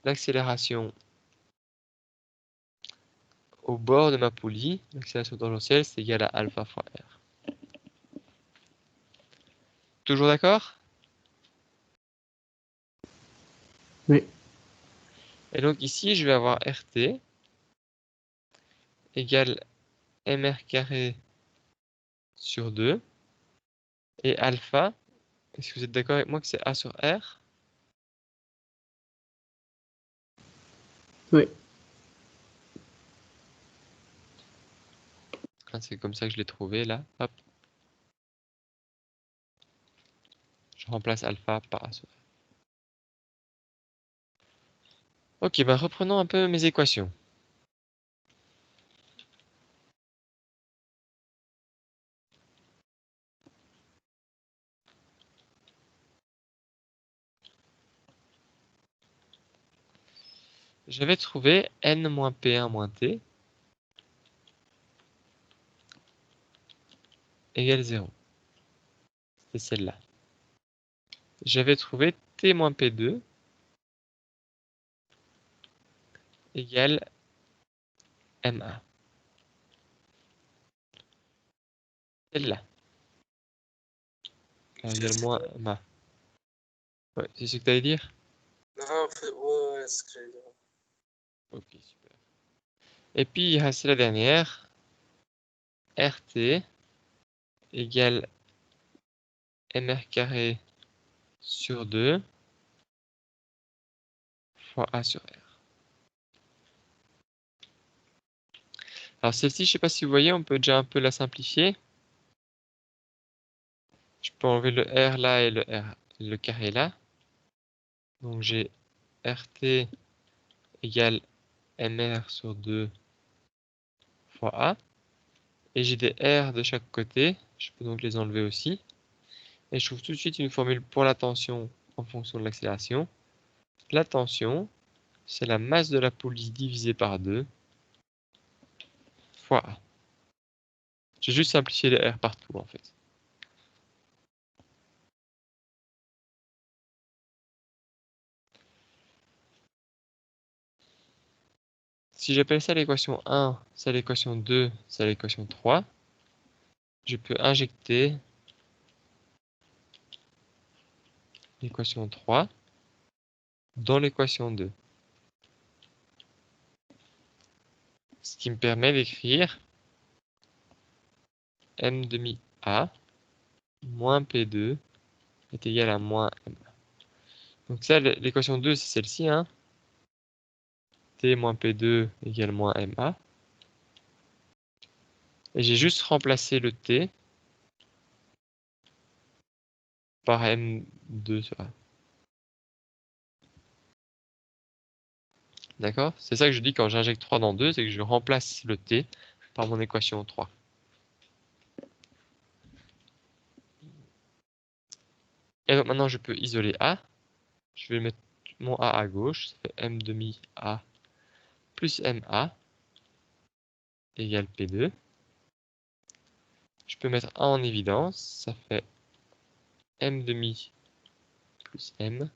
l'accélération au bord de ma poulie, l'accélération tangentielle, c'est égal à alpha fois R. Toujours d'accord? Oui. Et donc ici, je vais avoir RT égale mr carré sur 2. Et alpha, est-ce que vous êtes d'accord avec moi que c'est A sur R? Oui. C'est comme ça que je l'ai trouvé là. Hop. Je remplace alpha par A sur R. Ok, reprenons un peu mes équations. J'avais trouvé n moins P1 moins T égale 0. C'est celle-là. J'avais trouvé T moins P2 égale MA. Celle-là. Égale moins MA. Ouais, c'est ce que tu allais dire? Ouais, c'est ce que j'allais dire. Ok, super. Et puis, il reste la dernière. RT égale mr carré sur 2 fois A sur R. Alors celle-ci, je ne sais pas si vous voyez, on peut déjà un peu la simplifier. Je peux enlever le R là et le carré là. Donc j'ai RT égale MR sur 2 fois A. Et j'ai des R de chaque côté. Je peux donc les enlever aussi. Et je trouve tout de suite une formule pour la tension en fonction de l'accélération. La tension, c'est la masse de la poulie divisée par 2 fois A. J'ai juste simplifié les R partout en fait. Si j'appelle ça l'équation 1, ça l'équation 2, ça l'équation 3, je peux injecter l'équation 3 dans l'équation 2. Ce qui me permet d'écrire m demi A moins P2 est égal à moins M. Donc ça, l'équation 2, c'est celle-ci, hein. T moins P2 égale moins MA. Et j'ai juste remplacé le T par M2 sur A. D'accord? C'est ça que je dis quand j'injecte 3 dans 2, c'est que je remplace le T par mon équation 3. Et donc maintenant, je peux isoler A. Je vais mettre mon A à gauche. Ça fait M demi A plus MA égale P2. Je peux mettre A en évidence. Ça fait M demi plus M.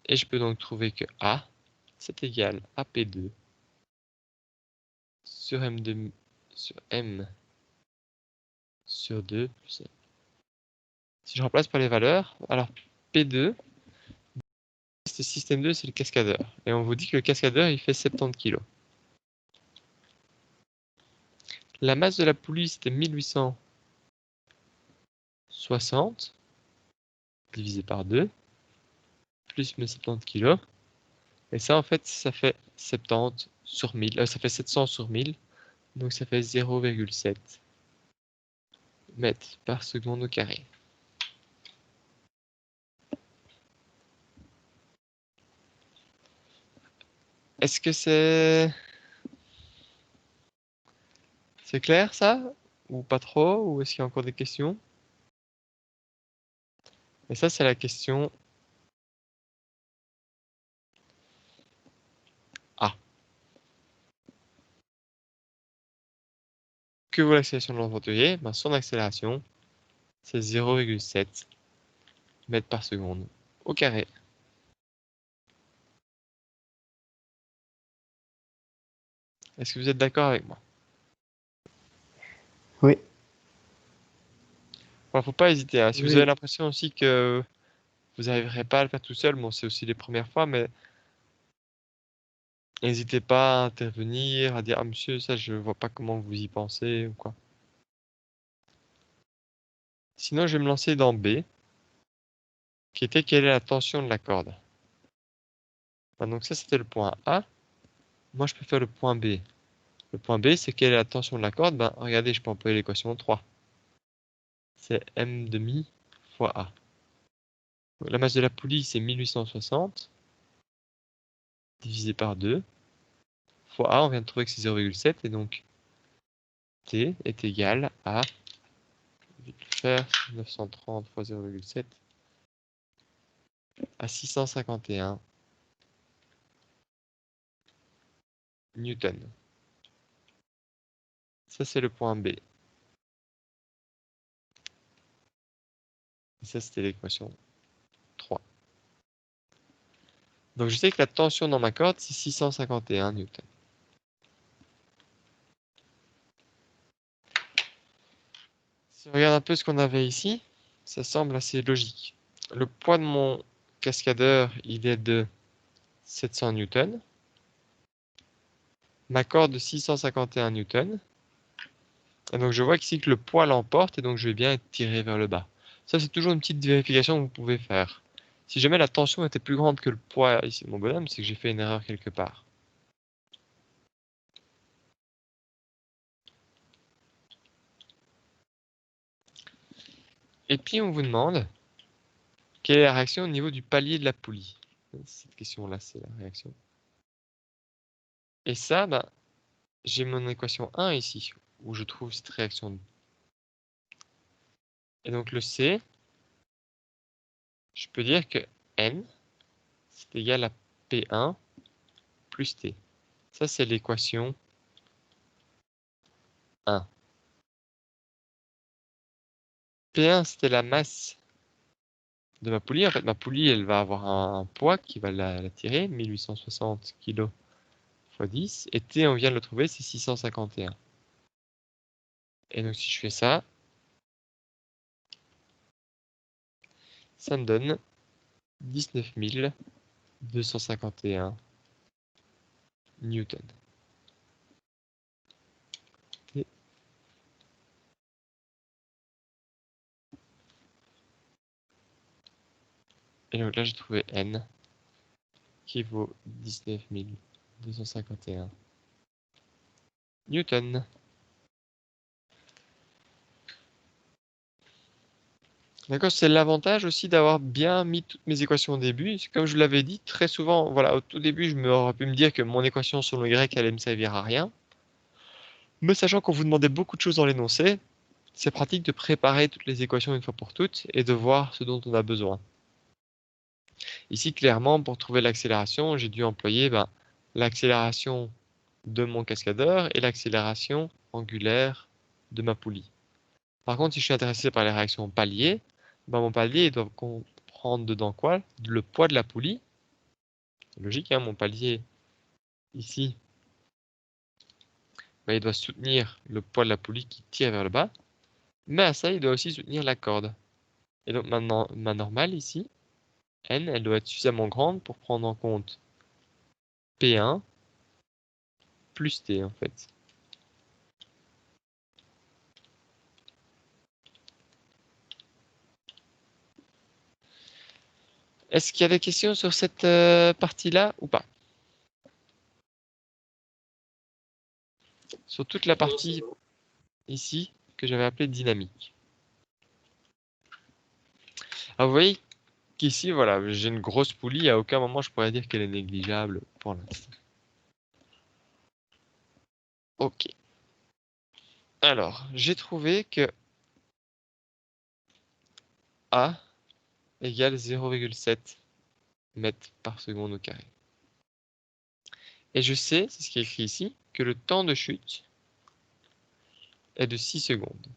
Et je peux donc trouver que A, c'est égal à P2 sur M sur 2 plus M. Si je remplace par les valeurs, alors P2 est c'est système 2, c'est le cascadeur. Et on vous dit que le cascadeur, il fait 70 kg. La masse de la poulie, c'était 1860 divisé par 2, plus mes 70 kg. Et ça, en fait, ça fait 70 sur 1000. Ça fait 700 sur 1000. Donc ça fait 0,7 mètres par seconde au carré. Est-ce que c'est clair ça? Ou pas trop? Ou est-ce qu'il y a encore des questions? Et ça, c'est la question A. Que vaut l'accélération de l'enventurier? Ben, son accélération, c'est 0,7 mètres par seconde au carré. Est-ce que vous êtes d'accord avec moi? Oui. Bon, faut pas hésiter, hein. Si vous Oui. avez l'impression aussi que vous n'arriverez pas à le faire tout seul, bon, c'est aussi les premières fois, mais n'hésitez pas à intervenir, à dire « Ah monsieur, ça je vois pas comment vous y pensez » ou quoi. Sinon, je vais me lancer dans B, qui était quelle est la tension de la corde. Ben, donc ça, c'était le point A. Moi, je peux faire le point B. Le point B, c'est quelle est la tension de la corde? Ben, regardez, je peux employer l'équation 3. C'est M demi fois A. Donc, la masse de la poulie, c'est 1860 divisé par 2 fois A. On vient de trouver que c'est 0,7 et donc T est égal à, je vais le faire, 930 fois 0,7 à 651 newtons. Ça, c'est le point B. Et ça, c'était l'équation 3. Donc, je sais que la tension dans ma corde, c'est 651 newtons. Si on regarde un peu ce qu'on avait ici, ça semble assez logique. Le poids de mon cascadeur, il est de 700 newtons. Ma corde de 651 newtons. Et donc, je vois ici que le poids l'emporte et donc je vais bien être tiré vers le bas. Ça, c'est toujours une petite vérification que vous pouvez faire. Si jamais la tension était plus grande que le poids ici de mon bonhomme, c'est que j'ai fait une erreur quelque part. Et puis, on vous demande quelle est la réaction au niveau du palier de la poulie. Cette question-là, c'est la réaction. Et ça, ben, j'ai mon équation 1 ici, où je trouve cette réaction. Et donc, le C, je peux dire que N, c'est égal à P1 plus T. Ça, c'est l'équation 1. P1, c'était la masse de ma poulie. En fait, ma poulie, elle va avoir un poids qui va la tirer, 1860 kg x 10. Et T, on vient de le trouver, c'est 651. Et donc, si je fais ça, ça me donne 19 251 newtons. Et donc là, j'ai trouvé N qui vaut 19 251 newtons. D'accord, c'est l'avantage aussi d'avoir bien mis toutes mes équations au début. Comme je l'avais dit, très souvent, voilà, au tout début, je m'aurais pu me dire que mon équation sur le grec allait me servir à rien. Mais sachant qu'on vous demandait beaucoup de choses dans l'énoncé, c'est pratique de préparer toutes les équations une fois pour toutes et de voir ce dont on a besoin. Ici, clairement, pour trouver l'accélération, j'ai dû employer l'accélération de mon cascadeur et l'accélération angulaire de ma poulie. Par contre, si je suis intéressé par les réactions palier, mon palier il doit comprendre dedans quoi? Le poids de la poulie. Logique, hein, mon palier ici, il doit soutenir le poids de la poulie qui tire vers le bas. Mais à ça, il doit aussi soutenir la corde. Et donc maintenant, ma normale ici, n, elle doit être suffisamment grande pour prendre en compte P1 plus T en fait. Est-ce qu'il y a des questions sur cette partie-là ou pas? Sur toute la partie ici que j'avais appelée dynamique. Alors vous voyez qu'ici, voilà, j'ai une grosse poulie. À aucun moment je pourrais dire qu'elle est négligeable pour l'instant. Ok. Alors, j'ai trouvé que A égale 0,7 mètres par seconde au carré. Et je sais, c'est ce qui est écrit ici, que le temps de chute est de 6 secondes.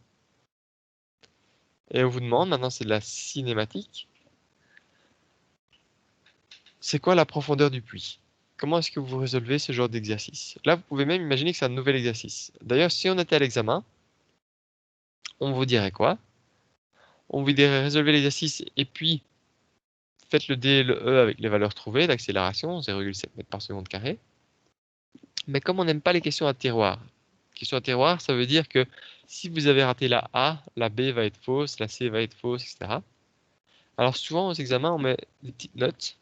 Et on vous demande, maintenant c'est de la cinématique, c'est quoi la profondeur du puits? Comment est-ce que vous résolvez ce genre d'exercice? Là, vous pouvez même imaginer que c'est un nouvel exercice. D'ailleurs, si on était à l'examen, on vous dirait quoi? On vous dirait résolver l'exercice et puis faites le D et le E avec les valeurs trouvées d'accélération, 0,7 mètres par seconde carré. Mais comme on n'aime pas les questions à tiroir, question à tiroir, ça veut dire que si vous avez raté la A, la B va être fausse, la C va être fausse, etc. Alors souvent aux examens, on met des petites notes.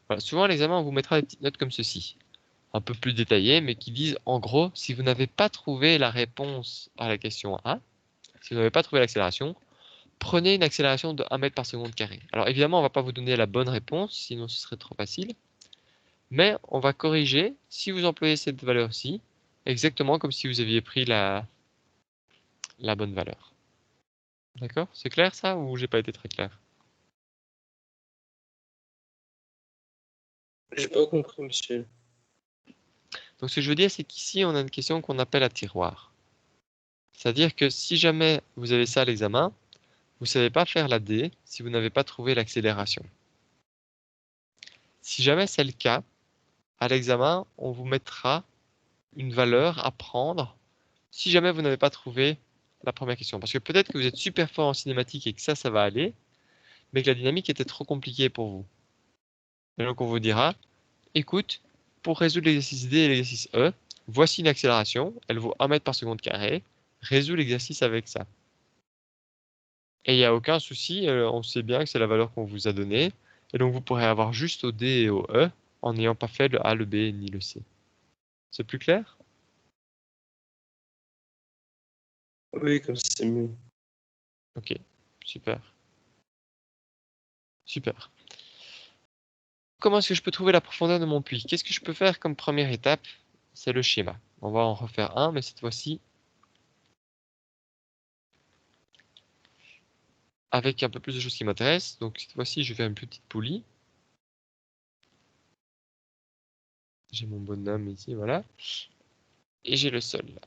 Voilà, souvent à l'examen, on vous mettra des petites notes comme ceci, un peu plus détaillées, mais qui disent en gros, si vous n'avez pas trouvé la réponse à la question A, si vous n'avez pas trouvé l'accélération, prenez une accélération de 1 mètre par seconde carré. Alors évidemment, on ne va pas vous donner la bonne réponse, sinon ce serait trop facile. Mais on va corriger, si vous employez cette valeur-ci, exactement comme si vous aviez pris la bonne valeur. D'accord? C'est clair ça ou j'ai pas été très clair? J'ai pas compris, monsieur. Donc ce que je veux dire, c'est qu'ici, on a une question qu'on appelle à tiroir. C'est-à-dire que si jamais vous avez ça à l'examen, vous ne savez pas faire la D si vous n'avez pas trouvé l'accélération. Si jamais c'est le cas, à l'examen, on vous mettra une valeur à prendre si jamais vous n'avez pas trouvé la première question. Parce que peut-être que vous êtes super fort en cinématique et que ça va aller, mais que la dynamique était trop compliquée pour vous. Et donc on vous dira, écoute, pour résoudre l'exercice D et l'exercice E, voici une accélération, elle vaut 1 mètre par seconde carré, résous l'exercice avec ça. Et il n'y a aucun souci, on sait bien que c'est la valeur qu'on vous a donnée, et donc vous pourrez avoir juste au D et au E, en n'ayant pas fait le A, le B ni le C. C'est plus clair? Oui, comme ça, c'est mieux. Ok, super. Super. Comment est-ce que je peux trouver la profondeur de mon puits? Qu'est-ce que je peux faire comme première étape? C'est le schéma. On va en refaire un, mais cette fois-ci avec un peu plus de choses qui m'intéressent. Donc cette fois-ci, je vais faire une petite poulie. J'ai mon bonhomme ici, voilà. Et j'ai le sol là.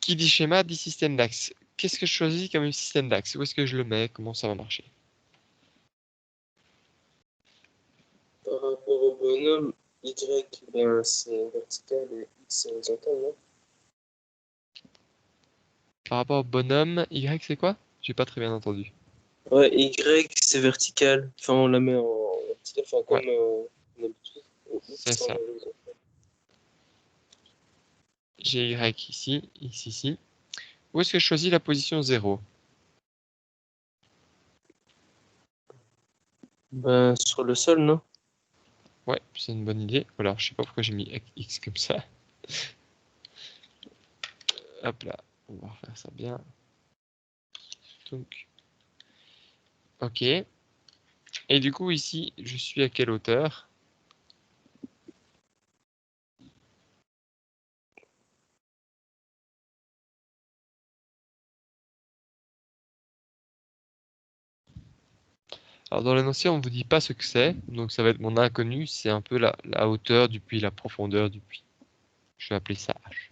Qui dit schéma dit système d'axe. Qu'est-ce que je choisis comme système d'axe? Où est-ce que je le mets? Comment ça va marcher? Par rapport au bonhomme, Y, ben, c'est vertical et X, c'est horizontal, non? Par rapport au bonhomme, Y c'est quoi? J'ai pas très bien entendu. Ouais, Y, c'est vertical. Enfin, on la met en vertical, enfin, Ouais, comme d'habitude. Et X, c'est c'est en ça. horizontal. J'ai Y ici, X ici. Où est-ce que je choisis la position 0? Ben, sur le sol, non? Ouais, c'est une bonne idée. Alors, je sais pas pourquoi j'ai mis X comme ça. Hop là, on va refaire ça bien. Donc, ok. Et du coup, ici, je suis à quelle hauteur? Alors, dans l'énoncé, on ne vous dit pas ce que c'est. Donc, ça va être mon inconnu. C'est un peu la hauteur du puits, la profondeur du puits. Je vais appeler ça H.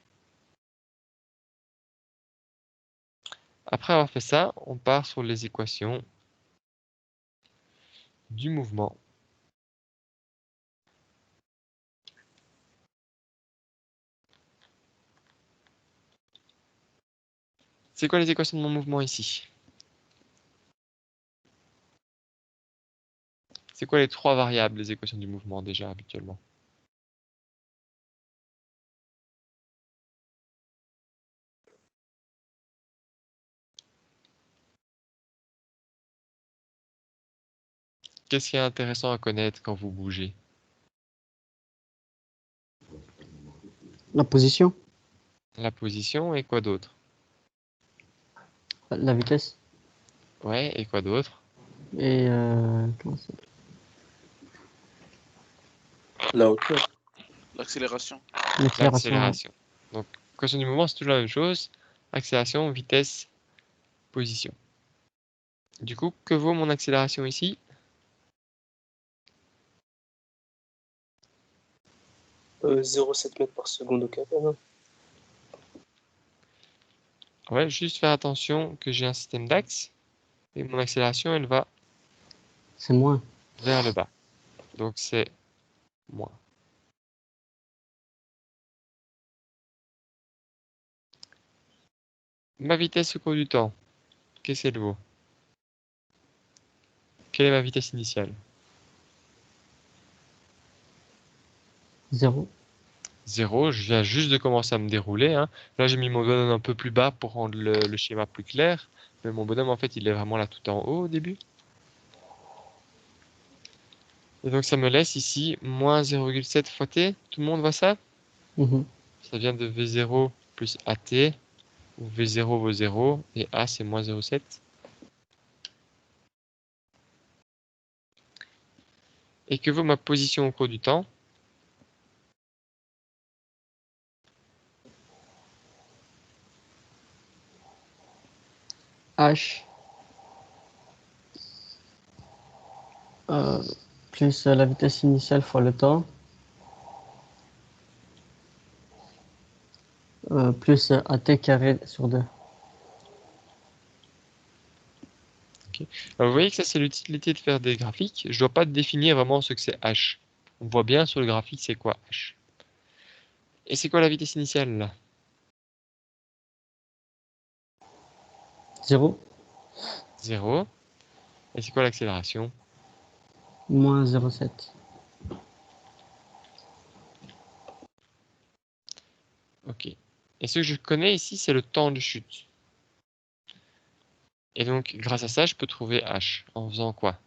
Après avoir fait ça, on part sur les équations du mouvement. C'est quoi les équations de mon mouvement ici? C'est quoi les trois variables des équations du mouvement déjà habituellement? Qu'est-ce qui est intéressant à connaître quand vous bougez? La position, La position et quoi d'autre? la vitesse Ouais, et quoi d'autre? et comment ça s'appelle? La hauteur. L'accélération. L'accélération. L'accélération. Donc, équation du mouvement, c'est toujours la même chose. Accélération, vitesse, position. Du coup, que vaut mon accélération ici? Euh, 0,7 mètres par seconde au carré, non? Ouais, juste faire attention que j'ai un système d'axe et mon accélération, elle va C'est moins. vers le bas. Donc, c'est moins. Ma vitesse au cours du temps, qu'est-ce qu'elle vaut? Quelle est ma vitesse initiale? 0. 0, je viens juste de commencer à me dérouler, hein. Là, j'ai mis mon bonhomme un peu plus bas pour rendre le schéma plus clair. Mais mon bonhomme, en fait, il est vraiment là tout en haut au début. Et donc, ça me laisse ici moins 0,7 fois t. Tout le monde voit ça? Mhm. Ça vient de V0 plus AT, où V0 vaut 0, et A, c'est moins 0,7. Et que vaut ma position au cours du temps? H euh, plus la vitesse initiale fois le temps, plus AT carré sur 2. Alors, vous voyez que ça, c'est l'utilité de faire des graphiques. Je dois pas définir vraiment ce que c'est H. On voit bien sur le graphique c'est quoi H. Et c'est quoi la vitesse initiale là? 0, 0. Et c'est quoi l'accélération? moins 0,7. Ok. Et ce que je connais ici, c'est le temps de chute. Et donc, grâce à ça, je peux trouver H. En faisant quoi?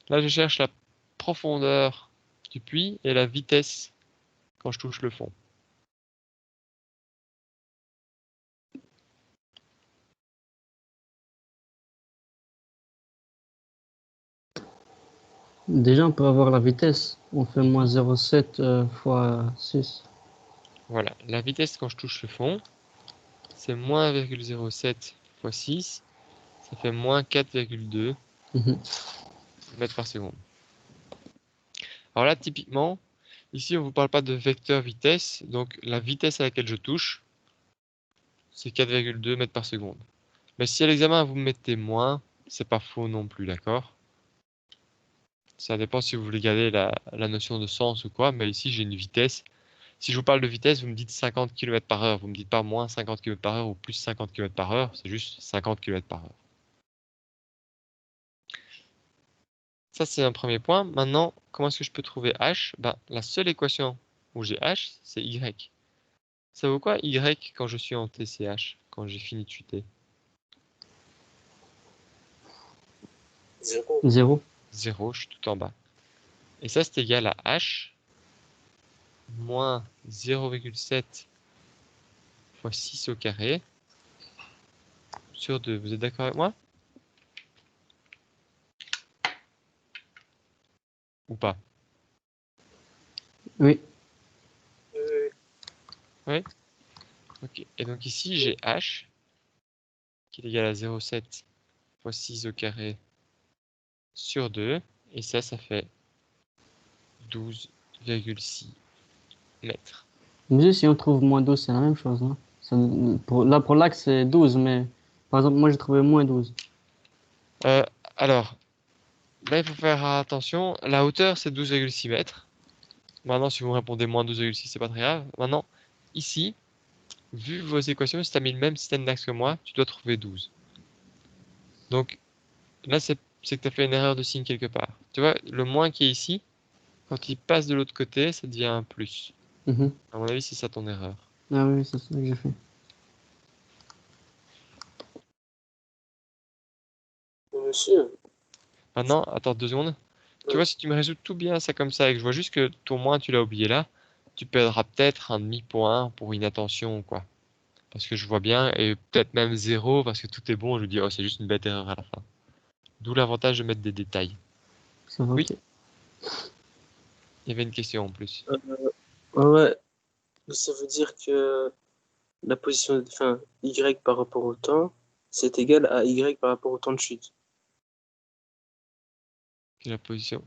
Là, je cherche la profondeur du puits et la vitesse quand je touche le fond. Déjà, on peut avoir la vitesse. On fait moins 0,7 fois 6. Voilà. La vitesse quand je touche le fond, c'est moins 1,07 fois 6. Ça fait moins 4,2 Mhm. mètres par seconde. Alors là, typiquement, ici, on ne vous parle pas de vecteur vitesse. Donc, la vitesse à laquelle je touche, c'est 4,2 mètres par seconde. Mais si à l'examen, vous mettez moins, c'est pas faux non plus, d'accord? Ça dépend si vous voulez garder la notion de sens ou quoi, mais ici, j'ai une vitesse. Si je vous parle de vitesse, vous me dites 50 km par heure. Vous me dites pas moins 50 km par heure ou plus 50 km par heure, c'est juste 50 km par heure. Ça, c'est un premier point. Maintenant, comment est-ce que je peux trouver h? Ben, la seule équation où j'ai h, c'est y. Ça vaut quoi y quand je suis en TCH, quand j'ai fini de chuter? 0. 0. 0, je suis tout en bas. Et ça, c'est égal à h moins 0,7 fois 6 au carré sur 2. Vous êtes d'accord avec moi? Ou pas? Oui. Oui. Ok. Et donc ici, j'ai h qui est égal à 0,7 fois 6 au carré sur 2. Et ça fait 12,6 mètres. Mais si on trouve moins 12, c'est la même chose, non? Pour l'axe, c'est 12, mais par exemple, moi j'ai trouvé moins 12. Alors, là, il faut faire attention. La hauteur, c'est 12,6 mètres. Maintenant, si vous me répondez moins 12,6, c'est pas très grave. Maintenant, ici, vu vos équations, si tu as mis le même système d'axe que moi, tu dois trouver 12. Donc, là, c'est que tu as fait une erreur de signe quelque part. Tu vois, le moins qui est ici, quand il passe de l'autre côté, ça devient un plus. Mhm. À mon avis, c'est ça ton erreur. Ah oui, c'est ça que j'ai fait. Monsieur, Maintenant, attends 2 secondes. Tu vois, si tu me résous tout bien ça comme ça et que je vois juste que ton moins, tu l'as oublié là, tu perdras peut-être un demi-point pour inattention ou quoi. Parce que je vois bien, et peut-être même 0 parce que tout est bon, je me dis, oh, c'est juste une bête erreur à la fin. D'où l'avantage de mettre des détails. Ça va, Oui. ok. Il y avait une question en plus. ouais, ça veut dire que la position, enfin, Y par rapport au temps, c'est égal à Y par rapport au temps de chute. Quelle est la position?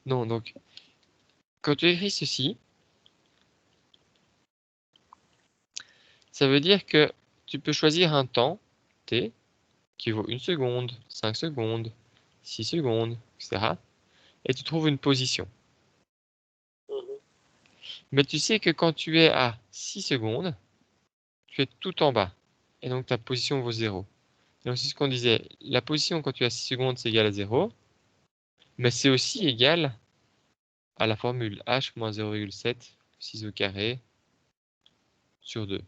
Non, donc, quand tu écris ceci, ça veut dire que tu peux choisir un temps, t, qui vaut 1 seconde, 5 secondes, 6 secondes, etc. Et tu trouves une position. Mhm. Mais tu sais que quand tu es à 6 secondes, tu es tout en bas. Et donc ta position vaut 0. Et donc c'est ce qu'on disait. La position quand tu es à 6 secondes, c'est égal à 0. Mais c'est aussi égal à la formule h moins 0,7 6 au carré sur 2.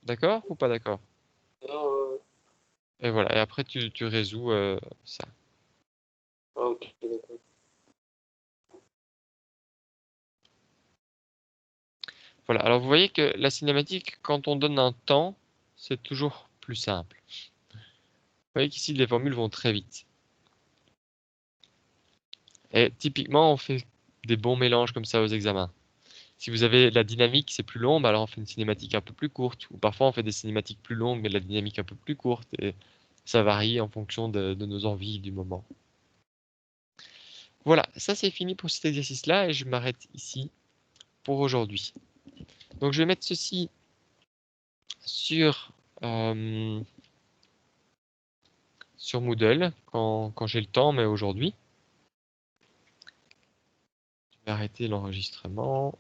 D'accord ou pas d'accord? Ah, Et voilà. Et après, tu résous ça. ok, d'accord. Voilà. Alors vous voyez que la cinématique, quand on donne un temps, c'est toujours plus simple. Vous voyez qu'ici, les formules vont très vite. Et typiquement, on fait des bons mélanges comme ça aux examens. Si vous avez la dynamique, c'est plus long, bah alors on fait une cinématique un peu plus courte. Ou parfois, on fait des cinématiques plus longues, mais de la dynamique un peu plus courte. Et ça varie en fonction de nos envies du moment. Voilà, ça c'est fini pour cet exercice-là et je m'arrête ici pour aujourd'hui. Donc je vais mettre ceci sur, sur Moodle quand j'ai le temps, mais aujourd'hui. Je vais arrêter l'enregistrement.